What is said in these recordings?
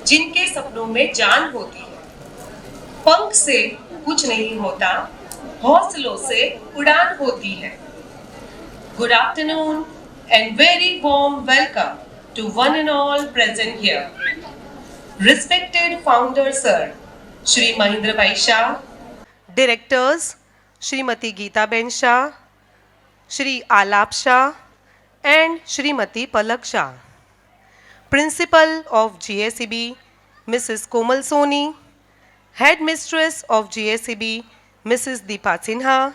जिनके सपनों में जान होती है। पंख से कुछ नहीं होता, हौसलों से उड़ान होती है। Good afternoon and very warm welcome to one and all present here. Respected founder sir, Shri Mahindra Bhai Shah, directors Shrimati Geeta Ben Shah, Shri Alap Shah and Shrimati Palak Shah. Principal of GSEB, Mrs. Komal Soni, Headmistress of GSEB, Mrs. Deepa Sinha,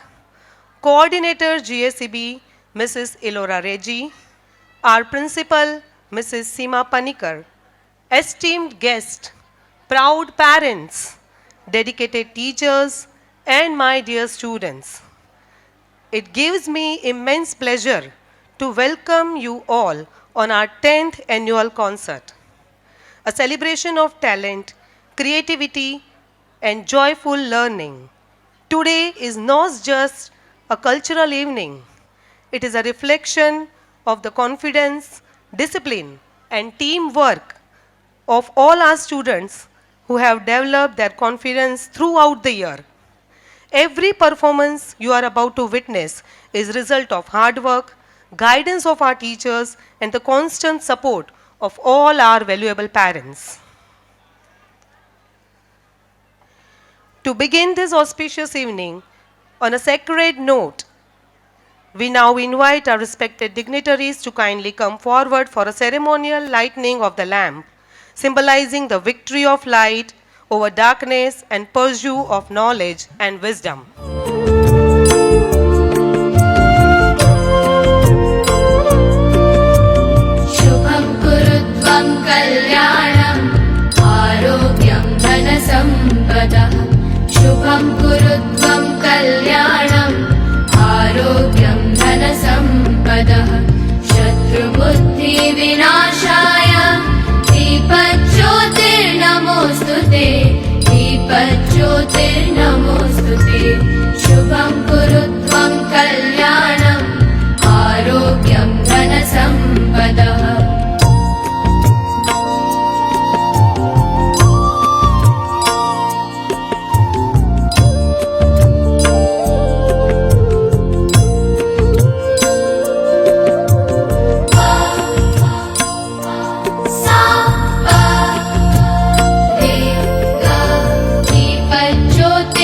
Coordinator GSEB, Mrs. Elora Reggie, our Principal, Mrs. Seema Panikar, esteemed guests, proud parents, dedicated teachers, and my dear students. It gives me immense pleasure to welcome you all on our 10th annual concert, a celebration of talent, creativity, and joyful learning. Today is not just a cultural evening, it is a reflection of the confidence, discipline, and teamwork of all our students who have developed their confidence throughout the year. Every performance you are about to witness is result of hard work, guidance of our teachers, and the constant support of all our valuable parents. To begin this auspicious evening on a sacred note, we now invite our respected dignitaries to kindly come forward for a ceremonial lighting of the lamp, symbolizing the victory of light over darkness and pursuit of knowledge and wisdom. शुभं कुरुत्वं कल्याणम् आरोग्यं धनसम्पदः शुभं कुरुत्वं कल्याणम् आरोग्यं धनसम्पदः शत्रुबुद्धिविनाशाय दीपज्योतिर्नमोऽस्तुते दीपज्योतिर्नमोऽस्तुते शुभं कुरुत्वं कल्याणम् आरोग्यं धनसम्पदः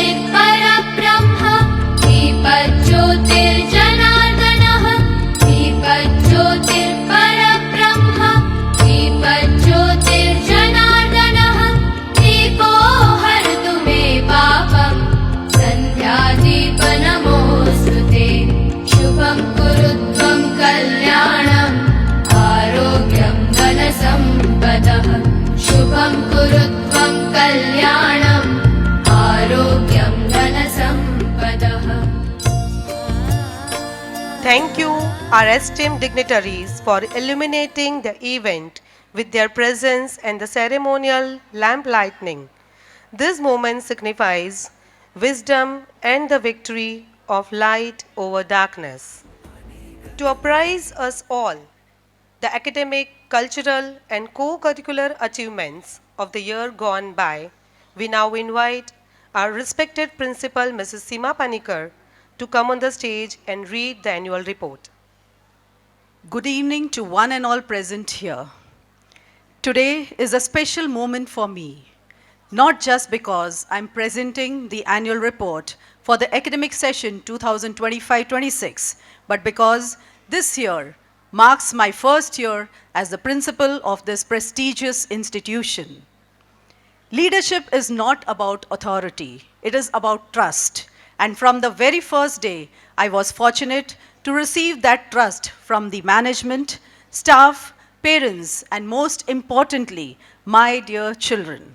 दीपज्योतिर्परब्रह्म दीपज्योतिर्जनार्दनः दीपज्योतिर्परब्रह्म दीपज्योतिर्जनार्दनः दीपो हरतु मे पापं सन्ध्यादीपनमोऽस्तु ते शुभं कुरुत्वं कल्याणम् आरोग्यं धनसम्पदः शुभं कुरुत्वं कल्याणम् आरोग्यं धनसम्पदः Thank you, our esteemed dignitaries, for illuminating the event with their presence and the ceremonial lamp lighting. This moment signifies wisdom and the victory of light over darkness. To apprise us all the academic, cultural, and co-curricular achievements of the year gone by, we now invite our respected principal, Mrs. Seema Panikar, to come on the stage and read the annual report. Good evening to one and all present here. Today is a special moment for me, not just because I'm presenting the annual report for the academic session 2025-26, but because this year marks my first year as the principal of this prestigious institution. Leadership is not about authority, it is about trust. And from the very first day, I was fortunate to receive that trust from the management, staff, parents, and most importantly, my dear children.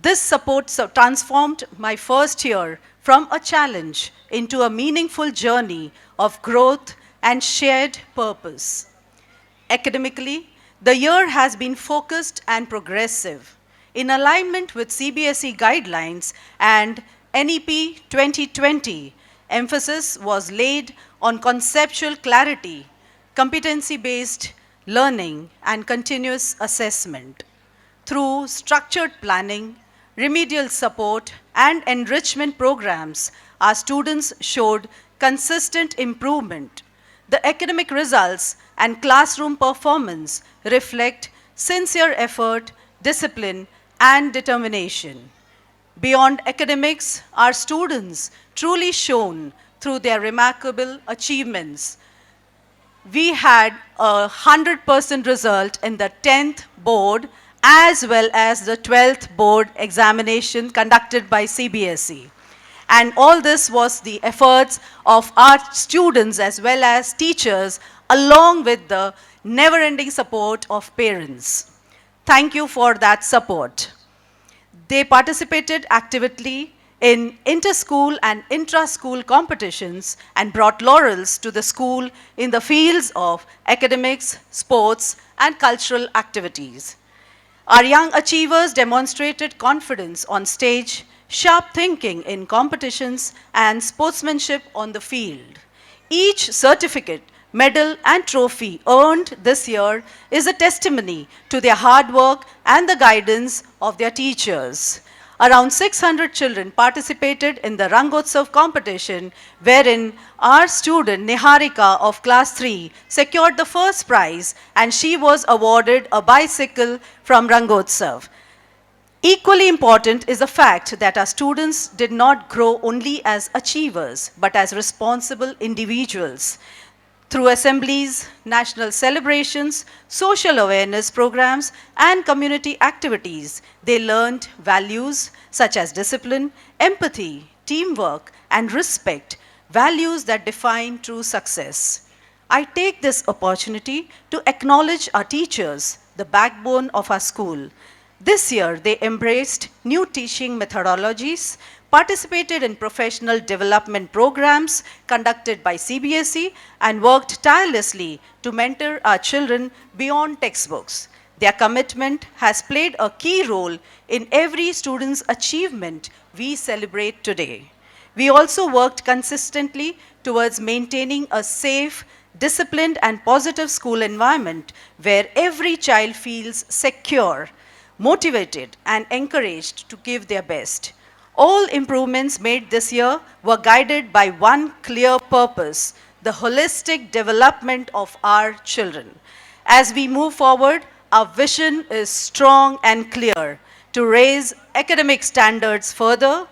This support transformed my first year from a challenge into a meaningful journey of growth and shared purpose. Academically, the year has been focused and progressive. In alignment with CBSE guidelines and NEP 2020, emphasis was laid on conceptual clarity, competency-based learning, and continuous assessment. Through structured planning, remedial support, and enrichment programs, our students showed consistent improvement. The academic results and classroom performance reflect sincere effort, discipline, and determination. Beyond academics, our students truly shone through their remarkable achievements. We had a 100% result in the 10th board as well as the 12th board examination conducted by CBSE. And all this was the efforts of our students as well as teachers, along with the never-ending support of parents. Thank you for that support. They participated actively in inter-school and intra-school competitions and brought laurels to the school in the fields of academics, sports, and cultural activities. Our young achievers demonstrated confidence on stage, sharp thinking in competitions, and sportsmanship on the field. Each certificate, medal, and trophy earned this year is a testimony to their hard work and the guidance of their teachers. Around 600 children participated in the Rangotsav competition, wherein our student Niharika of class 3 secured the first prize, and she was awarded a bicycle from Rangotsav. Equally important is the fact that our students did not grow only as achievers, but as responsible individuals. Through assemblies, national celebrations, social awareness programs, and community activities, they learned values such as discipline, empathy, teamwork, and respect, values that define true success. I take this opportunity to acknowledge our teachers, the backbone of our school. This year, they embraced new teaching methodologies, participated in professional development programs conducted by CBSE, and worked tirelessly to mentor our children beyond textbooks. Their commitment has played a key role in every student's achievement we celebrate today. We also worked consistently towards maintaining a safe, disciplined, and positive school environment where every child feels secure, motivated, and encouraged to give their best. All improvements made this year were guided by one clear purpose: the holistic development of our children. As we move forward, our vision is strong and clear: to raise academic standards further,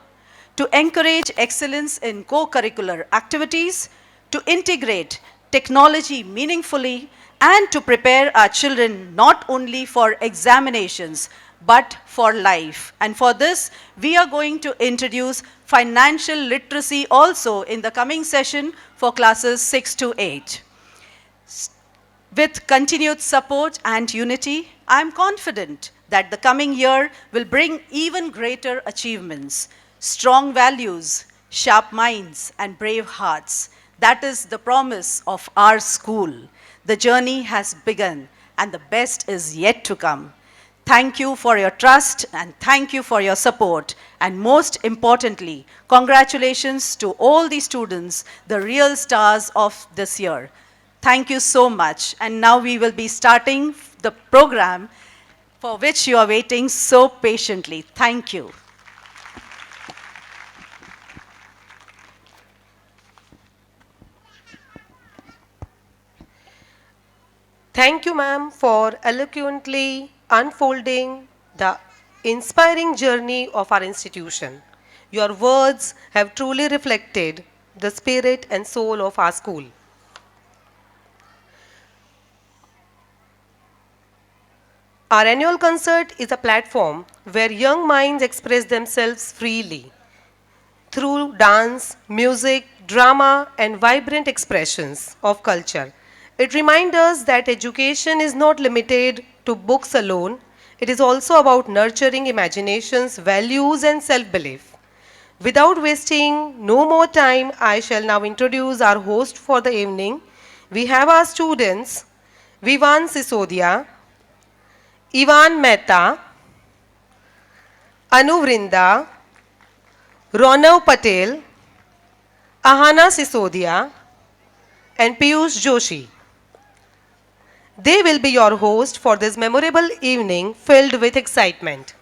to encourage excellence in co-curricular activities, to integrate technology meaningfully, and to prepare our children not only for examinations, but for life. And for this, we are going to introduce financial literacy also in the coming session for classes 6 to 8. With continued support and unity, I am confident that the coming year will bring even greater achievements, strong values, sharp minds, and brave hearts. That is the promise of our school. The journey has begun, and the best is yet to come. Thank you for your trust, and thank you for your support. And most importantly, congratulations to all the students, the real stars of this year. Thank you so much. And now we will be starting the program for which you are waiting so patiently. Thank you. Thank you, ma'am, for eloquently unfolding the inspiring journey of our institution. Your words have truly reflected the spirit and soul of our school. Our annual concert is a platform where young minds express themselves freely through dance, music, drama, and vibrant expressions of culture. It reminds us that education is not limited to books alone. It is also about nurturing imaginations, values, and self-belief. Without wasting no more time, I shall now introduce our host for the evening. We have our students, Vivan Sisodia, Ivan Mehta, Anu Vrinda, Ronav Patel, Ahana Sisodia, and Piyush Joshi. They will be your host for this memorable evening filled with excitement.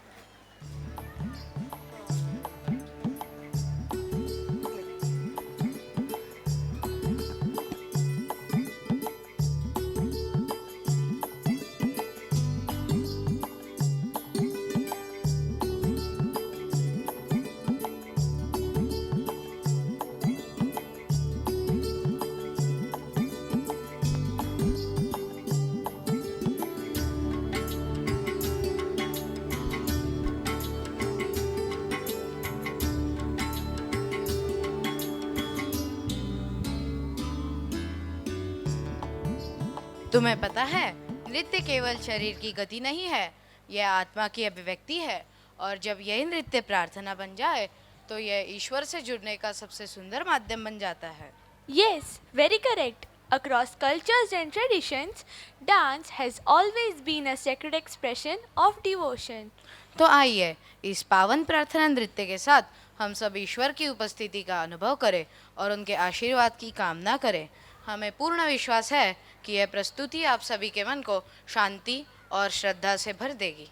तुम्हें पता है, नृत्य केवल शरीर की गति नहीं है, यह आत्मा की अभिव्यक्ति है। और जब यही नृत्य प्रार्थना बन जाए तो यह ईश्वर से जुड़ने का सबसे सुंदर माध्यम बन जाता है। Yes, very correct. Across cultures and traditions, dance has always been a sacred expression of devotion. तो आइए इस पावन प्रार्थना नृत्य के साथ हम सब ईश्वर की उपस्थिति का अनुभव करें और उनके आशीर्वाद की कामना करें। हमें पूर्ण विश्वास है कि यह प्रस्तुति आप सभी के मन को शांति और श्रद्धा से भर देगी।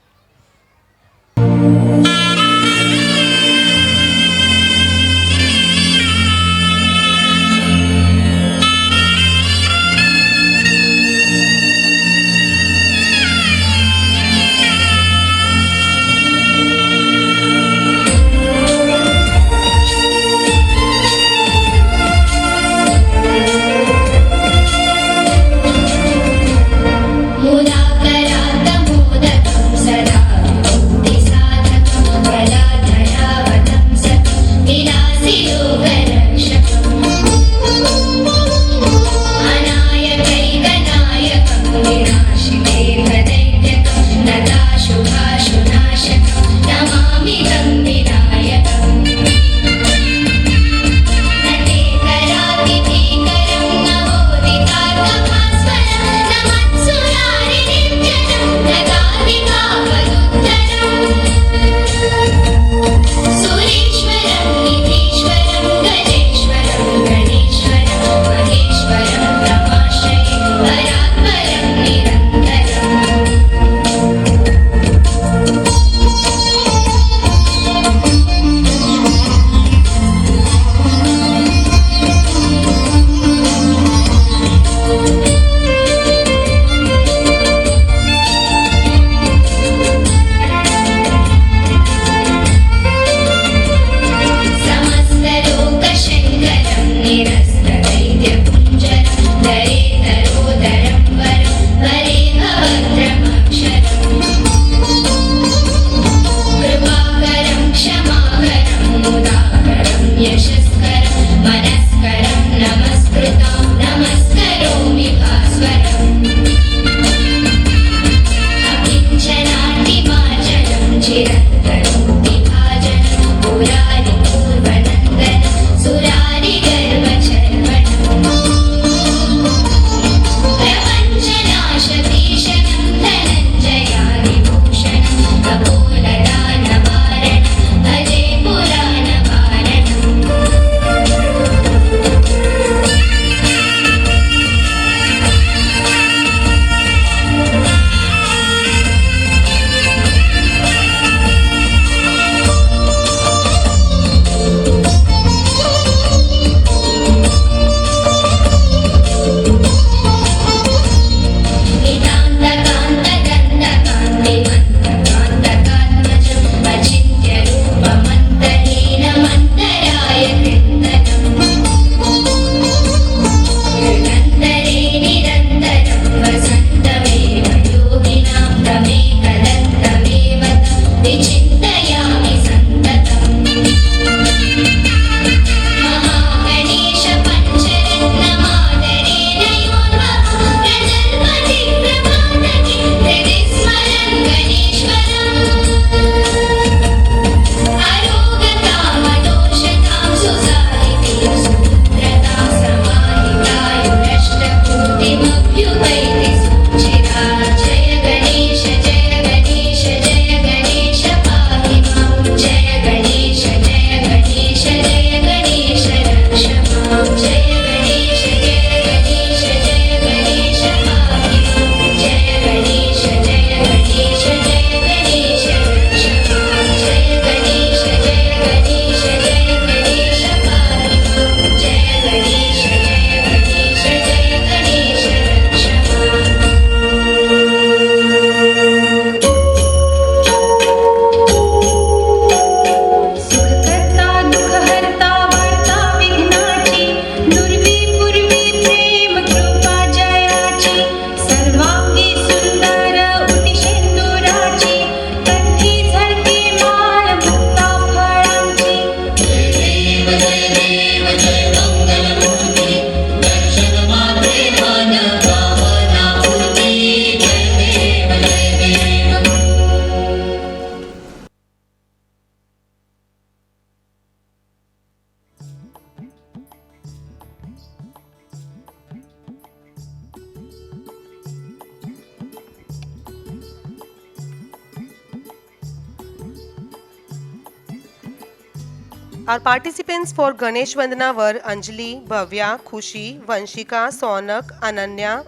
Our participants for Ganesh Vandana were Anjali, Bhavya, Khushi, Vanshika, Sonak, Ananya,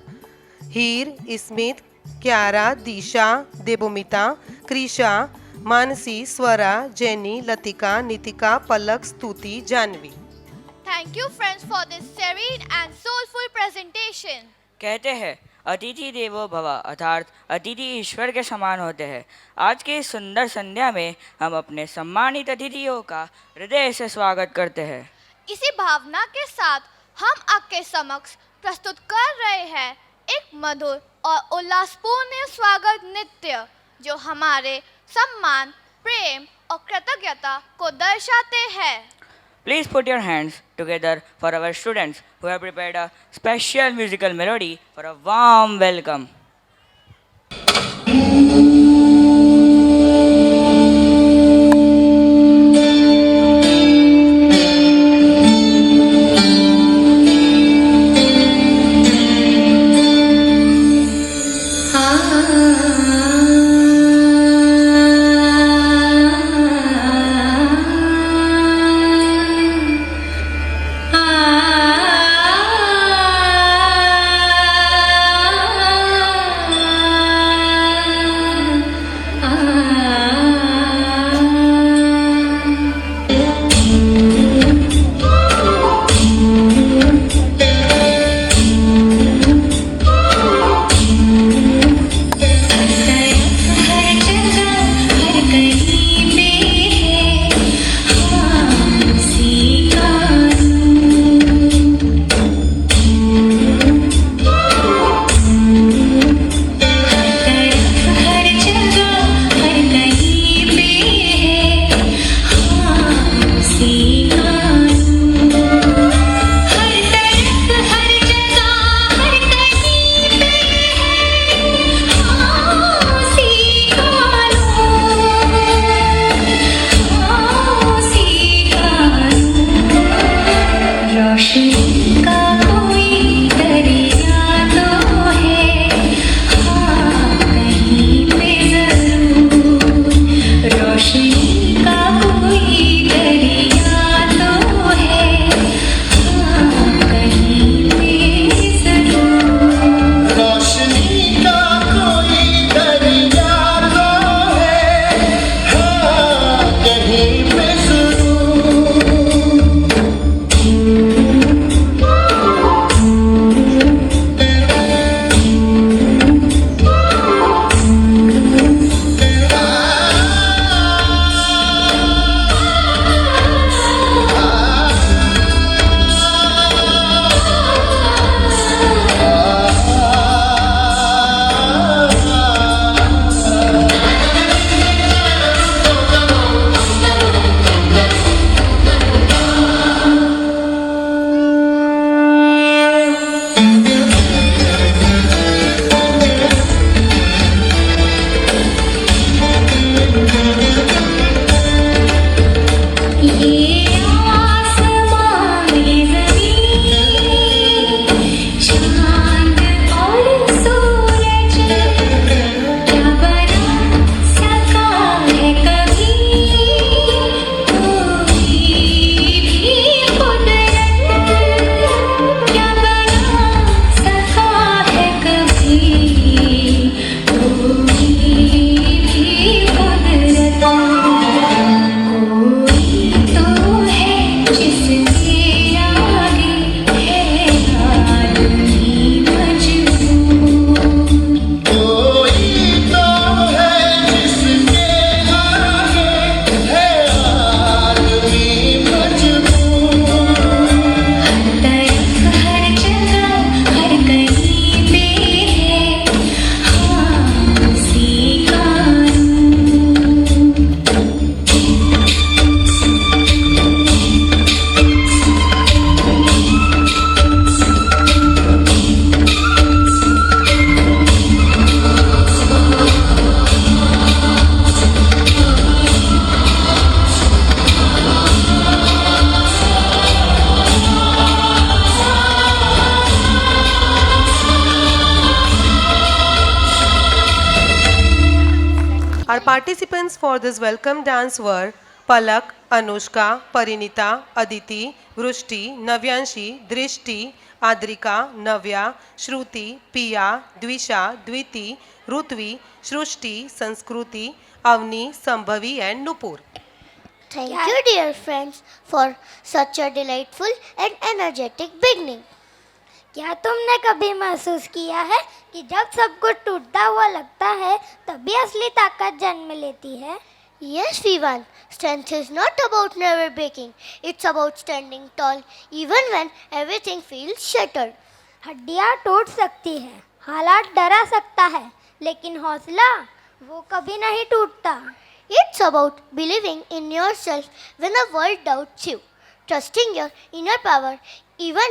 Heer, Ismit, Kiara, Disha, Debomita, Krisha, Manasi, Swara, Jenny, Latika, Nitika, Palak, Stuti, Janvi. Thank you friends for this serene and soulful presentation. कहते हैं अतिथि देवो भव अर्थात अतिथि ईश्वर के समान होते हैं। आज की इस सुंदर संध्या में हम अपने सम्मानित अतिथियों का हृदय से स्वागत करते हैं। इसी भावना के साथ हम आपके समक्ष प्रस्तुत कर रहे हैं एक मधुर और उल्लासपूर्ण स्वागत नृत्य जो हमारे सम्मान, प्रेम और कृतज्ञता को दर्शाते हैं। Please put your hands together for our students who have prepared a special musical melody for a warm welcome. Our participants for this welcome dance were पलक, अनुष्का, परिणीता, अदिति, वृष्टि, नव्यांशी, दृष्टि, आद्रिका, नव्या, श्रुति, पिया, द्विषा, द्विति, ऋत्वी, सृष्टि, संस्कृति, Avani, Shambhavi and Nupur. Thank you, dear friends, for such a delightful and energetic beginning. क्या तुमने कभी महसूस किया है कि जब सब कुछ टूटता हुआ लगता है तभी असली ताकत जन्म लेती है? Yes, Vivan. Strength is not about never breaking. It's about standing tall even when everything feels shattered. हड्डियाँ टूट सकती हैं, हालात डरा सकता है, लेकिन हौसला वो कभी नहीं टूटता. It's about believing in yourself when the world doubts you, trusting your inner power even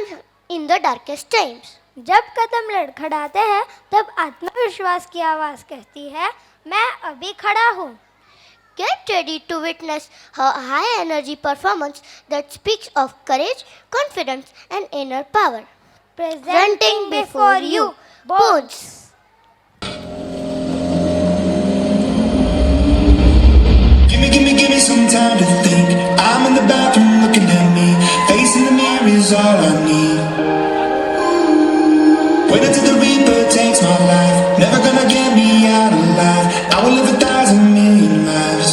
in the darkest times. जब कदम लड़खड़ाते हैं तब आत्मविश्वास की आवाज़ कहती है, मैं अभी खड़ा हूँ. Get ready to witness a high energy performance that speaks of courage, confidence and inner power. Presenting before you, Bones. Give me some time to think. I'm in the bathroom looking at me. Facing the mirror is all I need. Wait until the reaper takes my life. Never gonna get me out alive. I will live 1,000 million lives.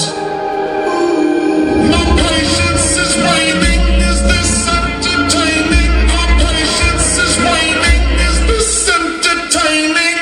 My patience is waning. Is this entertaining? My patience is waning. Is this entertaining?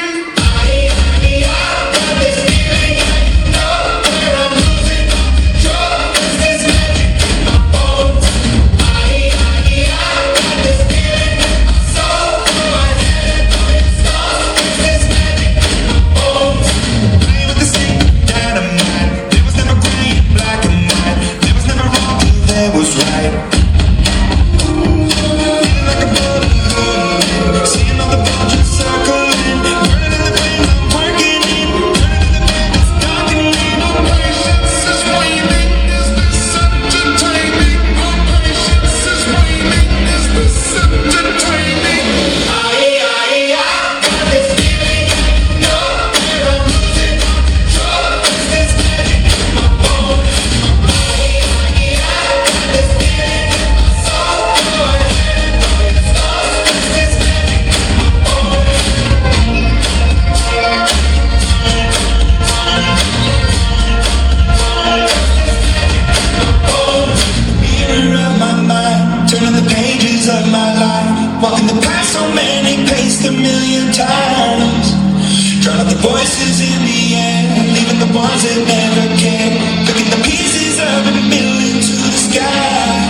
Voices in the air, leaving the ones that never care. Picking the pieces of a million to the sky.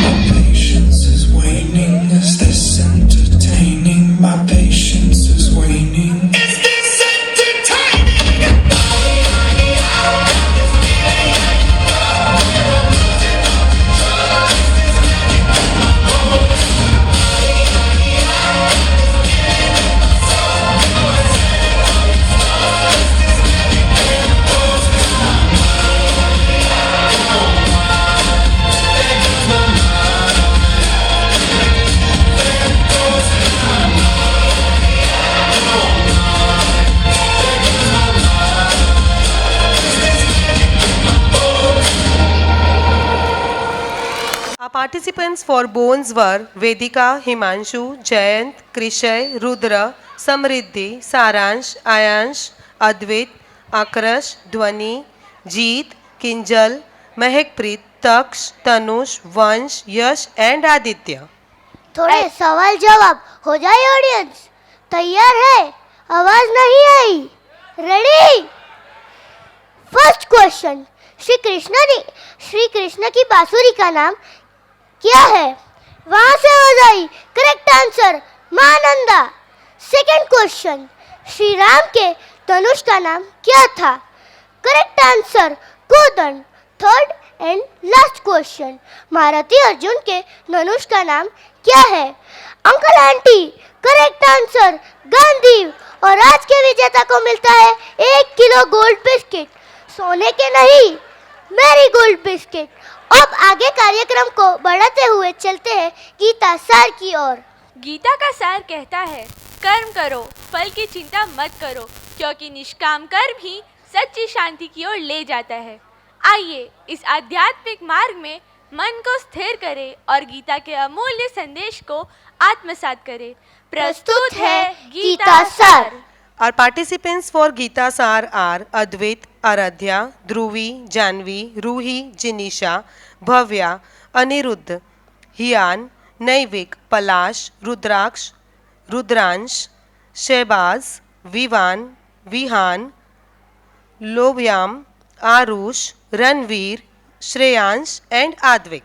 My patience is waning. Is this entertaining? My patience is waning. Is this entertaining? Our participants for Bones were Vedika, Himanshu, Jayant, Krishay, Rudra, Samriddhi, Saransh, Ayansh, Advait, Akrash, Dhwani, Jeet, Kinjal, Mehakpreet, Taksh, Tanush, Vansh, Yash and Aditya. थोड़े सवाल जवाब हो जाए audience. तैयार है? आवाज नहीं आई. Ready? First question. Shri Krishna की बांसुरी का नाम क्या है? वहां से आवाज आई. Correct answer Mahananda. Second question. Shri Ram के धनुष का नाम क्या था? Correct answer Kodanda. Third and last question. महारथी अर्जुन के धनुष का नाम क्या है? Uncle aunty. Correct answer Gandiv. और आज के विजेता को मिलता है 1 किलो गोल्ड बिस्किट. सोने के नहीं, मैरी गोल्ड बिस्किट. अब आगे कार्यक्रम को बढ़ाते हुए चलते हैं गीता सार की ओर. गीता का सार कहता है, कर्म करो, फल की चिंता मत करो, क्योंकि निष्काम कर्म ही सच्ची शांति की ओर ले जाता है. आइए इस आध्यात्मिक मार्ग में मन को स्थिर करें और गीता के अमूल्य संदेश को आत्मसात करें। प्रस्तुत है गीता सार। Our participants for Gita Sar are Advait, Aradhya, Dhruvi, Janvi, Ruhi, Jinisha, Bhavya, Aniruddh, Hiyan, Naivik, Palash, Rudraksh, Rudransh, Shehbaz, Vivan, Vihan, Lovyam, Arush, Ranveer, Shreyansh and Advik.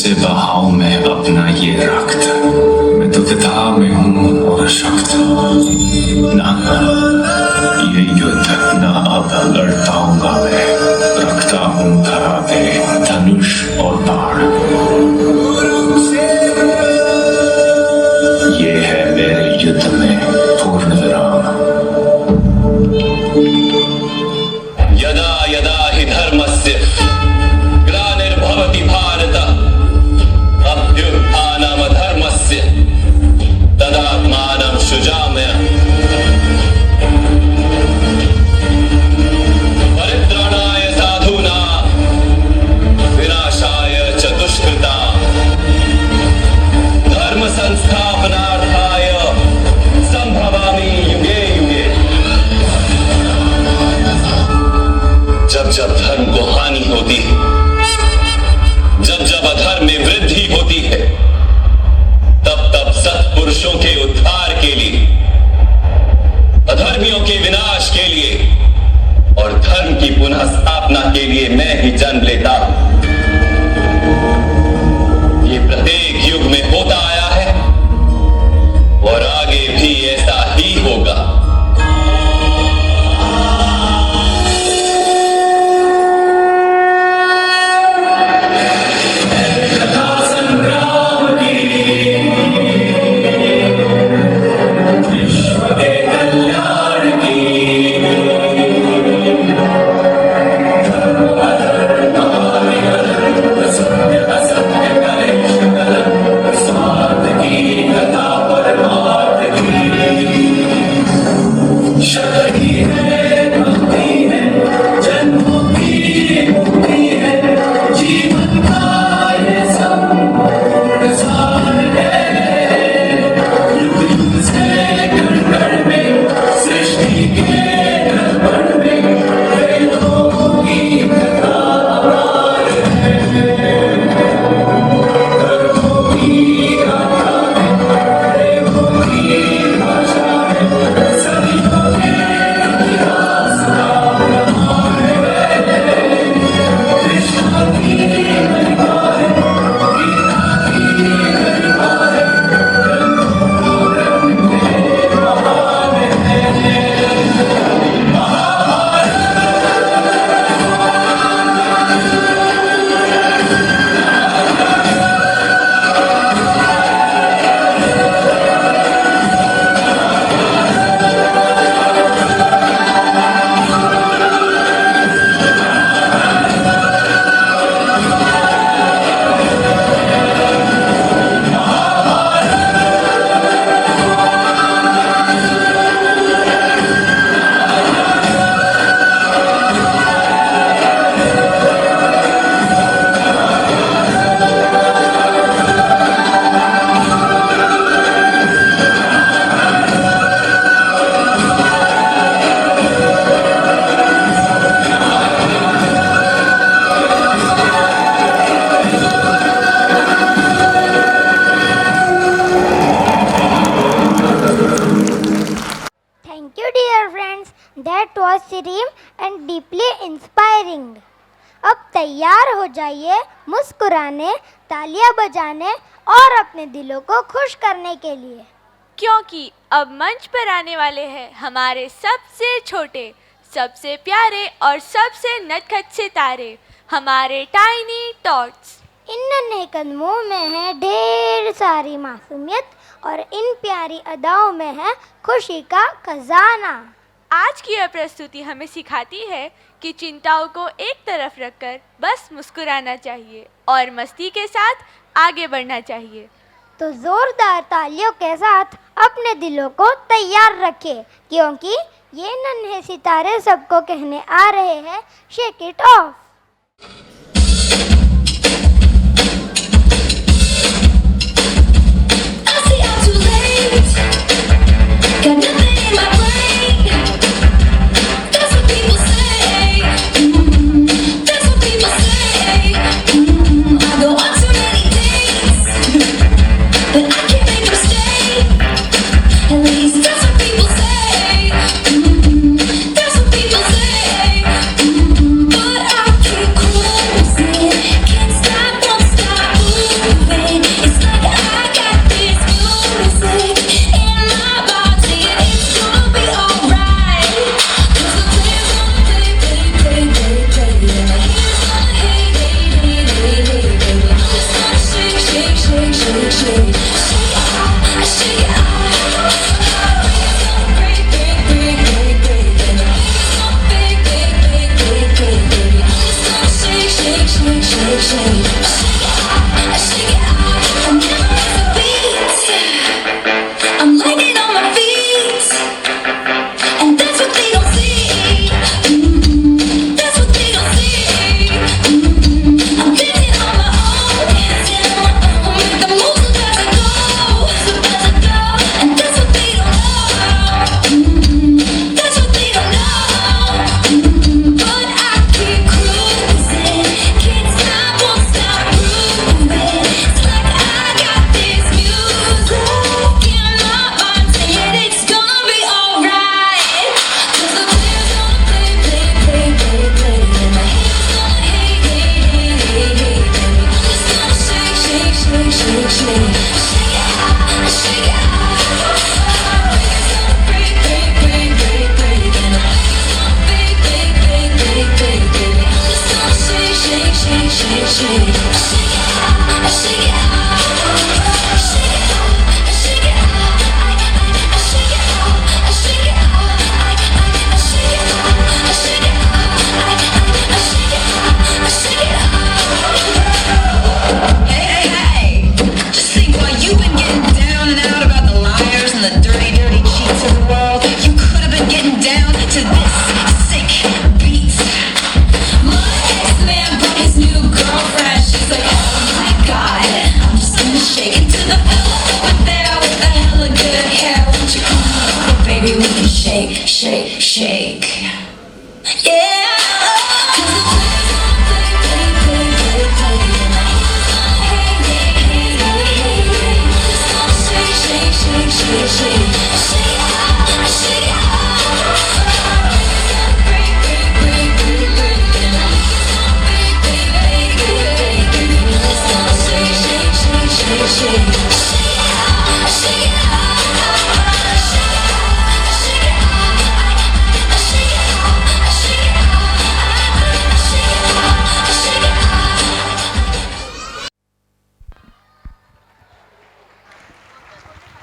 से बहाऊं मैं अपना ये रक्त। मैं तो विधा में हूँ और अशक्त। ना ये युद्ध ना अब लड़ताऊंगा मैं। रखता हूँ धरा पे धनुष और बाण। ये है मेरे युद्ध में पूर्ण विराम। यदा यदा हि धर्मस्य ग्लानिर्भवति भारत अभ्युत्थानमधर्मस्य तदात्मानं सृजाम्यहम्। परित्राणाय साधूनां विनाशाय च दुष्कृतां धर्म संस्थापनार्थाय संभवामि युगे युगे। जब जब धर्म को हानि होती है, जब जब अधर्म में वृद्धि होती है, तब तब सत्पुरुषों के उद्धार के लिए, अधर्मियों के विनाश के लिए और धर्म की पुनः स्थापना के लिए मैं ही जन्म लेता हूं। ये प्रत्येक युग में होता आया है और आगे भी ऐसा ही होगा। That was serene and deeply inspiring. अब तैयार हो जाइए मुस्कुराने, तालियां बजाने और अपने दिलों को खुश करने के लिए, क्योंकि अब मंच पर आने वाले हैं हमारे सबसे छोटे, सबसे प्यारे और सबसे नटखट सितारे, हमारे टाइनी टॉट्स। इन नन्हे कदमों में है ढेर सारी मासूमियत और इन प्यारी अदाओं में है खुशी का खजाना। आज की यह प्रस्तुति हमें सिखाती है कि चिंताओं को एक तरफ रखकर बस मुस्कुराना चाहिए और मस्ती के साथ आगे बढ़ना चाहिए। तो जोरदार तालियों के साथ अपने दिलों को तैयार रखें, क्योंकि ये नन्हे सितारे सबको कहने आ रहे हैं shake it of.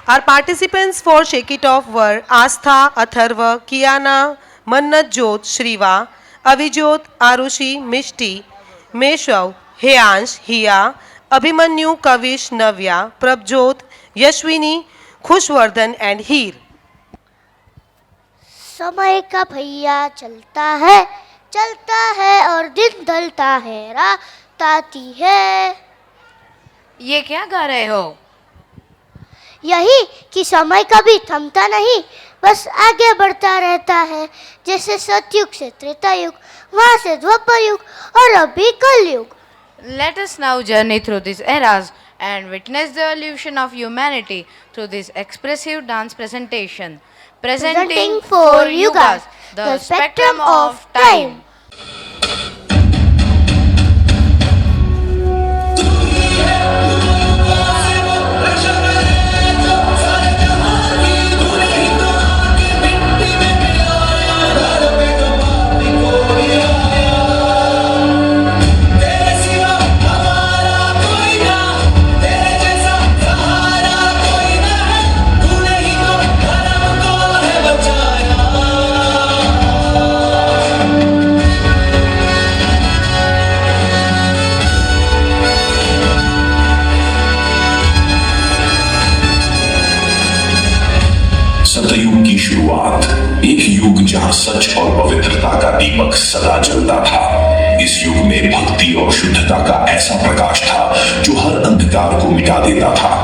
Our participants for Shake It Off were Astha, Atharva, Kiana, Mannat Jyot, Shriva, Avijot, Arushi, Mishti, Meshav, Heyansh, Hiya, Abhimanyu, Kavish, Navya, Prabjot, Yashwini, Khushvardhan and Heer. समय का भैया चलता है और दिन ढलता है, रात आती है। ये क्या गा रहे हो? यही कि समय कभी थमता नहीं, बस आगे बढ़ता रहता है। जैसे सतयुग से त्रेता युग, वहाँ से द्वापर युग और अभी कलयुग। Let us now journey through these eras and witness the evolution of humanity through this expressive dance presentation. Presenting 4 yugas, the spectrum of time. सतयुग की शुरुआत, एक युग जहां सच और पवित्रता का दीपक सदा जलता था। इस युग में भक्ति और शुद्धता का ऐसा प्रकाश था जो हर अंधकार को मिटा देता था।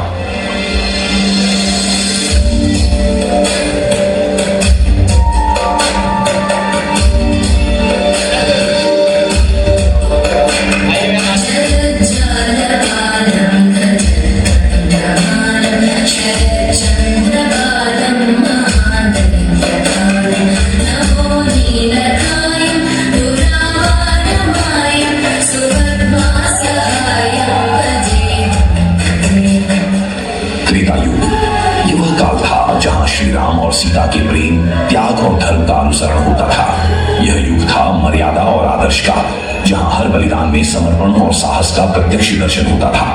श्री राम और सीता के प्रेम, त्याग और धर्म का अनुसरण होता था। यह युग था मर्यादा और आदर्श का, जहां हर बलिदान में समर्पण और साहस का प्रत्यक्ष दर्शन होता था।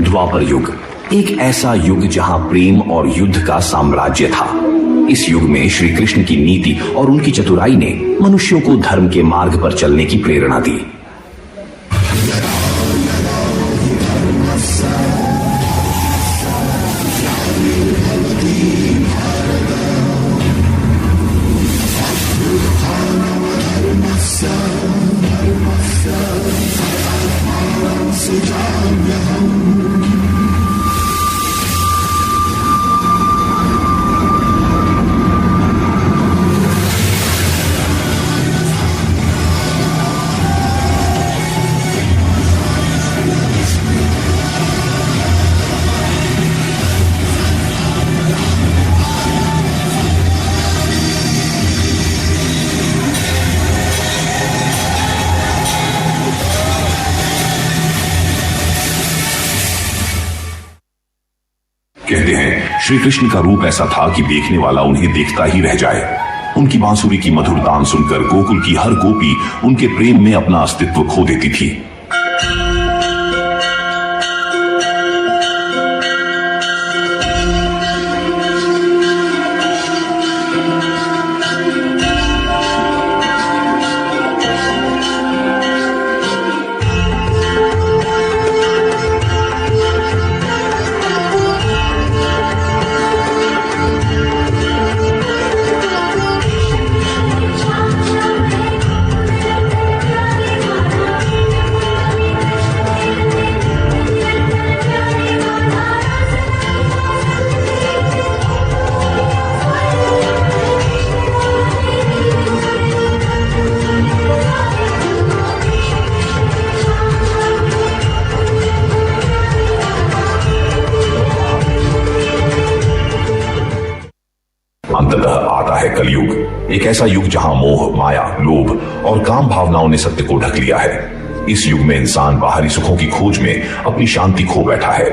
द्वापर युग एक ऐसा युग जहां प्रेम और युद्ध का साम्राज्य था। इस युग में श्री कृष्ण की नीति और उनकी चतुराई ने मनुष्यों को धर्म के मार्ग पर चलने की प्रेरणा दी। श्री कृष्ण का रूप ऐसा था कि देखने वाला उन्हें देखता ही रह जाए। उनकी बांसुरी की मधुर तान सुनकर गोकुल की हर गोपी उनके प्रेम में अपना अस्तित्व खो देती थी। अंततः आता है कलयुग, एक ऐसा युग जहां मोह, माया, लोभ और काम भावनाओं ने सत्य को ढक लिया है। इस युग में इंसान बाहरी सुखों की खोज में अपनी शांति खो बैठा है।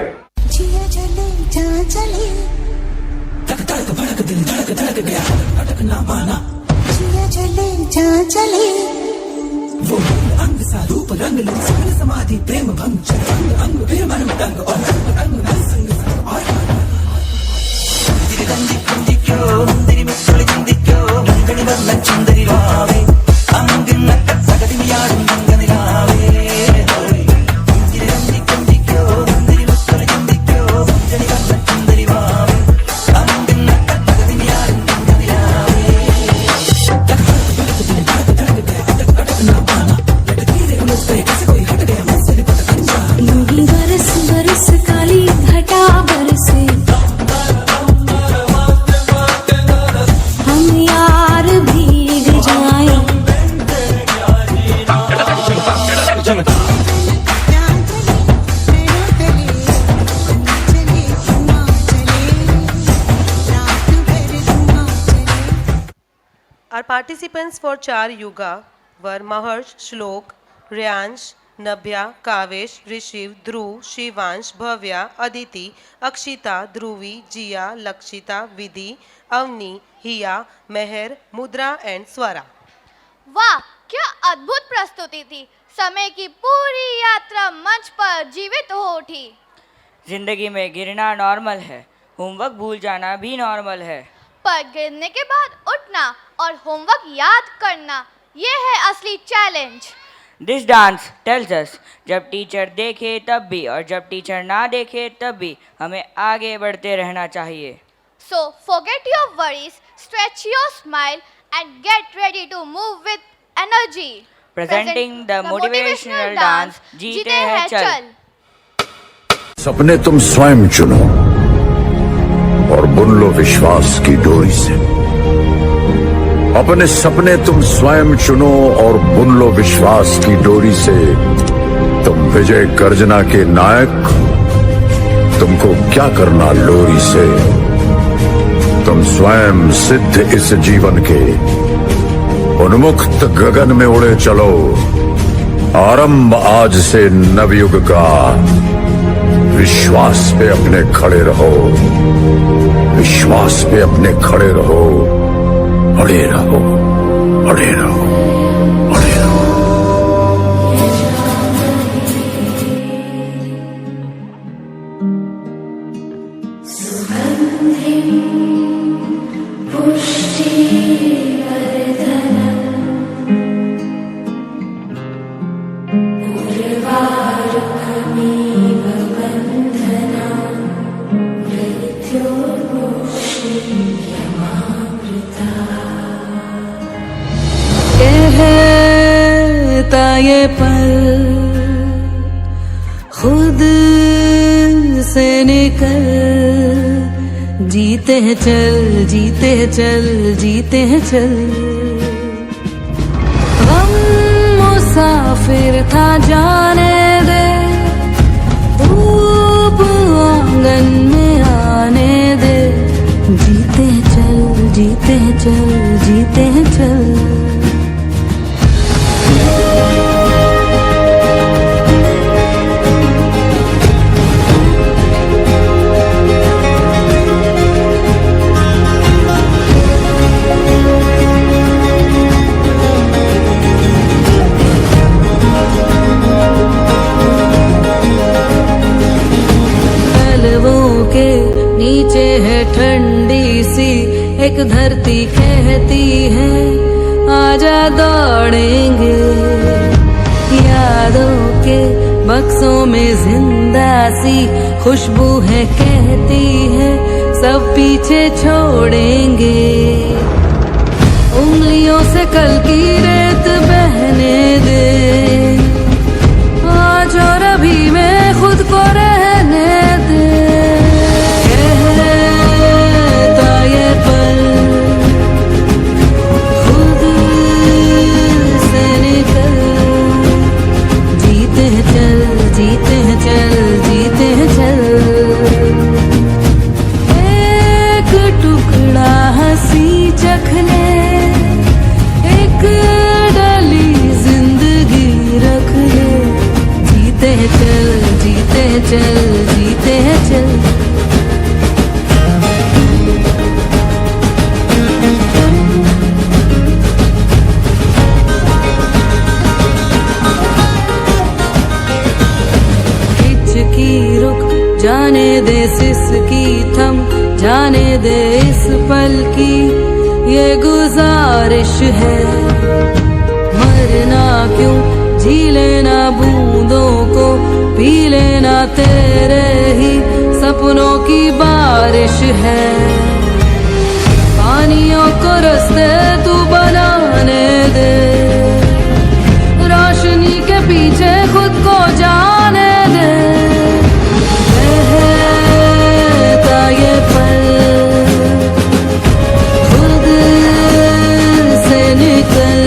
समाधि प्रेम भंग अंग फिर मन दंग और Our participants for Char Yuga were Maharsh, Shlok, Ryansh, Nabhya, Kavesh, Rishiv, Dhruv, Shivansh, Bhavya, Aditi, Akshita, Dhruvi, Jia, Lakshita, Vidhi, Avni, Hiya, Meher, Mudra and Swara. वाह, क्या अद्भुत प्रस्तुति थी। समय की पूरी यात्रा मंच पर जीवित हो उठी। जिंदगी में गिरना नॉर्मल है, होमवर्क भूल जाना भी नॉर्मल है, पर गिरने के बाद उठना और होमवर्क याद करना, ये है असली challenge. This dance tells us, जब टीचर देखे तब भी और जब टीचर ना देखे तब भी हमें आगे बढ़ते रहना चाहिए। So forget your worries, stretch your smile and get ready to move with energy. Presenting the motivational dance, जीते हैं चल। सपने तुम स्वयं चुनो और बुन लो विश्वास की डोरी से। अपने सपने तुम स्वयं चुनो और बुन लो विश्वास की डोरी से। तुम विजय गर्जना के नायक, तुमको क्या करना लोरी से। तुम स्वयं सिद्ध इस जीवन के, उन्मुक्त गगन में उड़े चलो। आरंभ आज से नवयुग का, विश्वास पे अपने खड़े रहो, विश्वास पे अपने खड़े रहो, अड़े रहो, अड़े रहो, अड़े रहो। ये पल खुद से निकल, जीते हैं चल, जीते हैं चल, जीते हैं चल। गम मुसाफिर था जाने दे, धूप आंगन में आने दे। जीते हैं चल, जीते हैं चल, जीते हैं चल। एक धरती कहती है आजा दौड़ेंगे, यादों के बक्सों में जिंदा सी खुशबू है कहती है सब पीछे छोड़ेंगे। उंगलियों से कल की रेत बहने दे आज और अभी में खुद को रहने दे। कहता ये पल खुद से निकल, जीते हैं चल, जीते हैं चल, जीते हैं चल। एक टुकड़ा हंसी चख ले, एक डाली जिंदगी रख ले, जीते हैं चल, जीते हैं चल, जीते हैं चल। हिचकी रुक जाने दे, सिसकी थम जाने दे, इस पल की ये गुजारिश है। मरना क्यों, जी लेना बूंदों को, पी लेना तेरे ही सपनों की बारिश है। पानियों को रास्ते तू बनाने दे, रोशनी के पीछे खुद को जाने दे। कहता ये पल खुद से निकल,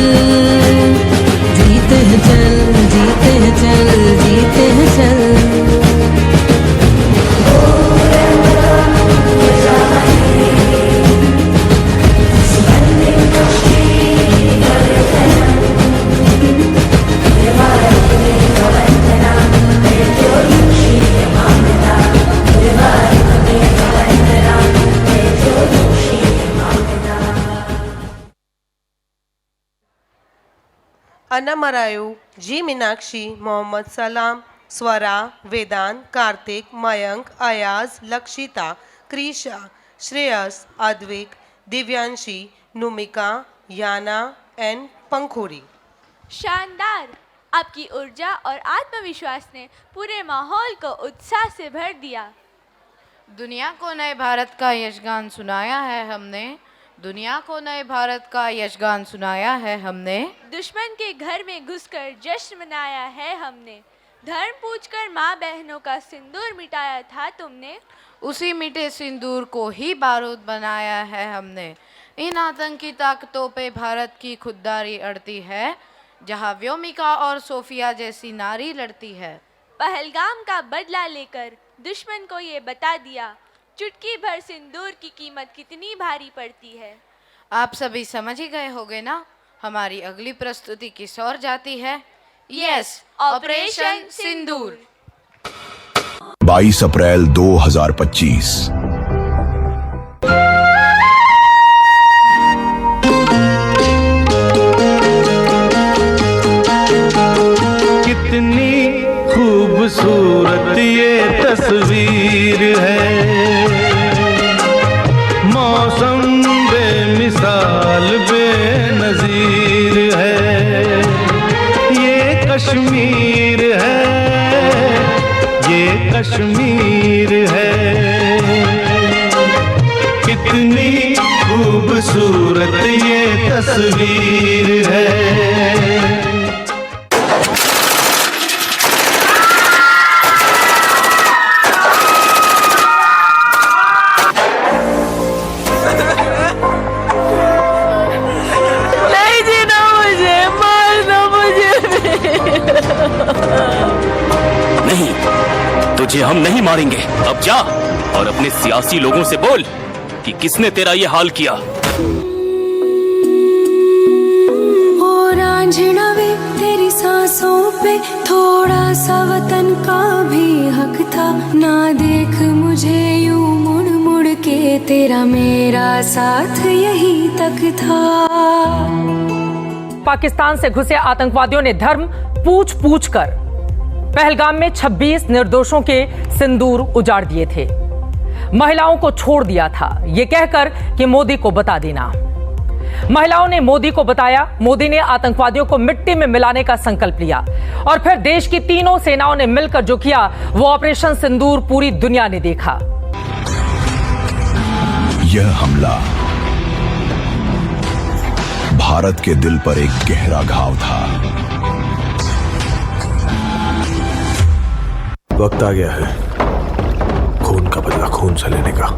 जीते हैं चल, जीते हैं चल, जीते हैं चल। अन्नामरायु, जी मीनाक्षी, मोहम्मद सलाम, स्वरा, वेदांत, कार्तिक, मयंक, अयाज, लक्षिता, क्रिशा, श्रेयस, अद्विक, दिव्यांशी, नुमिका, याना एंड पंखुरी। शानदार! आपकी ऊर्जा और आत्मविश्वास ने पूरे माहौल को उत्साह से भर दिया। दुनिया को नए भारत का यशगान सुनाया है हमने, दुनिया को नए भारत का यशगान सुनाया है हमने। दुश्मन के घर में घुसकर जश्न मनाया है हमने, धर्म पूछकर माँ बहनों का सिंदूर मिटाया था तुमने। उसी मीठे सिंदूर को ही बारूद बनाया है हमने। इन आतंकी ताकतों पे भारत की खुददारी अड़ती है, जहाँ व्योमिका और सोफिया जैसी नारी लड़ती है। पहलगाम का बदला लेकर दुश्मन को ये बता दिया, चुटकी भर सिंदूर की कीमत कितनी भारी पड़ती है। आप सभी समझ ही गए होंगे ना, हमारी अगली प्रस्तुति किस ओर जाती है? यस, ऑपरेशन सिंदूर। 22 अप्रैल 2025। कितनी खूबसूरत ये तस्वीर है, मौसम बेमिसाल बेनज़ीर है। ये कश्मीर है, ये कश्मीर है, कितनी खूबसूरत ये तस्वीर है। तुझे हम नहीं मारेंगे। अब जा और अपने सियासी लोगों से बोल कि किसने तेरा ये हाल किया। ओ रांझना वे, तेरी सांसों पे थोड़ा सा वतन का भी हक था। ना देख मुझे यूं मुड़ मुड़ के, तेरा मेरा साथ यही तक था। पाकिस्तान से घुसे आतंकवादियों ने धर्म पूछ पूछ कर पहलगाम में 26 निर्दोषों के सिंदूर उजाड़ दिए थे। महिलाओं को छोड़ दिया था, ये कहकर कि मोदी को बता देना। महिलाओं ने मोदी को बताया, मोदी ने आतंकवादियों को मिट्टी में मिलाने का संकल्प लिया और फिर देश की तीनों सेनाओं ने मिलकर जो किया वो ऑपरेशन सिंदूर पूरी दुनिया ने देखा। यह हमला भारत के दिल पर एक गहरा घाव था। वक्त आ गया है खून का बदला खून से लेने का।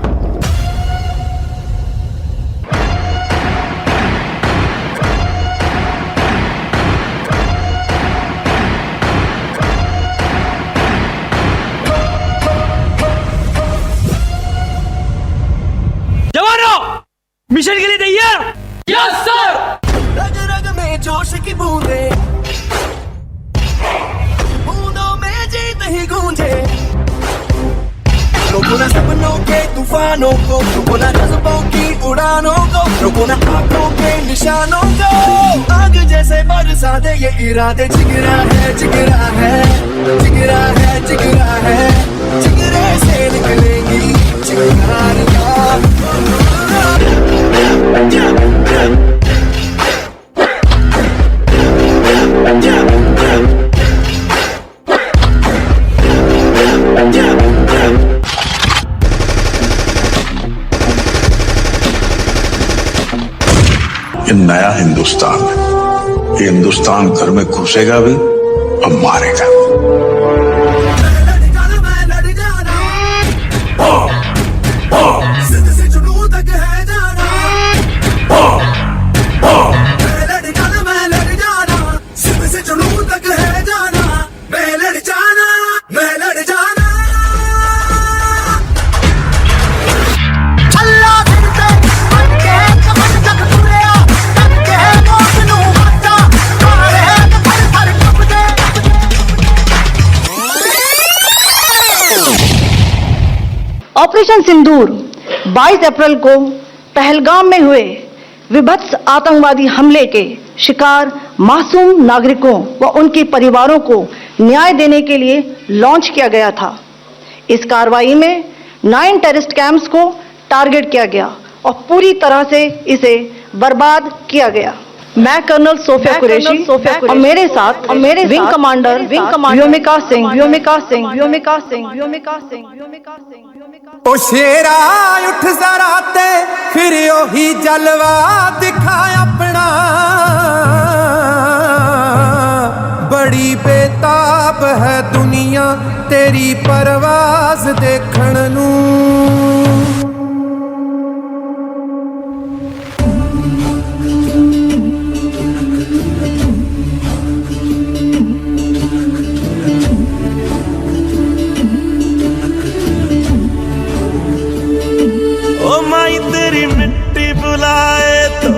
जवानों, मिशन के लिए तैयार? Yes sir. रग रग में जोश की बूंदे, बूंदों में जीत ही गूंजे। रोको ना सपनों के तूफानों को, रोको ना जज्बों की उड़ानों को, रोको ना आंखों के निशानों को। आग जैसे बरसा दे ये इरादे, जिगरा है जिगरा है जिगरा है जिगरा है, जिगरे से निकलेंगी चिंगारियां। ये नया हिंदुस्तान है, ये हिंदुस्तान घर में घुसेगा भी और मारेगा। ऑपरेशन सिंदूर 22 अप्रैल को पहलगाम में हुए विभत्स आतंकवादी हमले के शिकार मासूम नागरिकों व उनके परिवारों को न्याय देने के लिए लॉन्च किया गया था। इस कार्रवाई में 9 टेररिस्ट कैंप्स को टारगेट किया गया और पूरी तरह से इसे बर्बाद किया गया। मैं कर्नल सोफिया कुरैशी और मेरे साथ विंग कमांडर व्योमिका सिंह ओ शेरा उठ जरा ते फिर ओही जलवा दिखा अपना, बड़ी बेताब है दुनिया तेरी परवाज देखण नू। तेरी मिट्टी बुलाए तो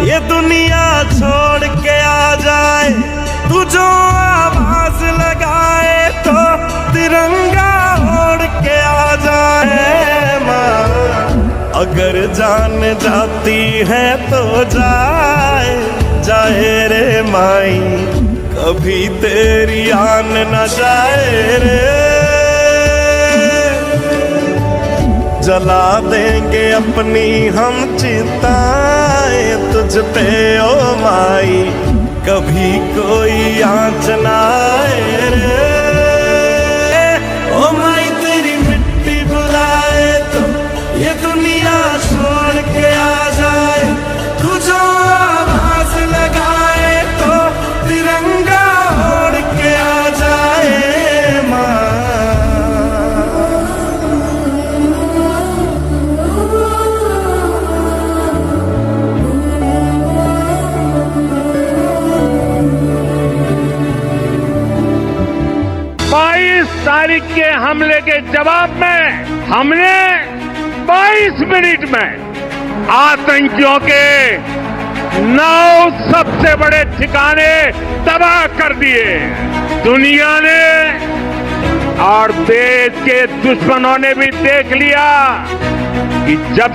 ये दुनिया छोड़ के आ जाए, तू जो आवाज लगाए तो तिरंगा ओढ़ के आ जाए। माँ अगर जान जाती है तो जाए जाए रे माई, कभी तेरी आन न जाए रे। जला देंगे अपनी हम चिताएं तुझ पे ओ माई, कभी कोई आँच ना आए रे। ओ माई तेरी मिट्टी बुलाए तो ये दुनिया छोड़ के आ जाए, तू जो आवाज लगाए तो तिरंगा ओढ़ के आ जाए। माँ तारीख के हमले के जवाब में हमने 22 मिनट में आतंकियों के 9 सबसे बड़े ठिकाने तबाह कर दिए। दुनिया ने और देश के दुश्मनों ने भी देख लिया कि जब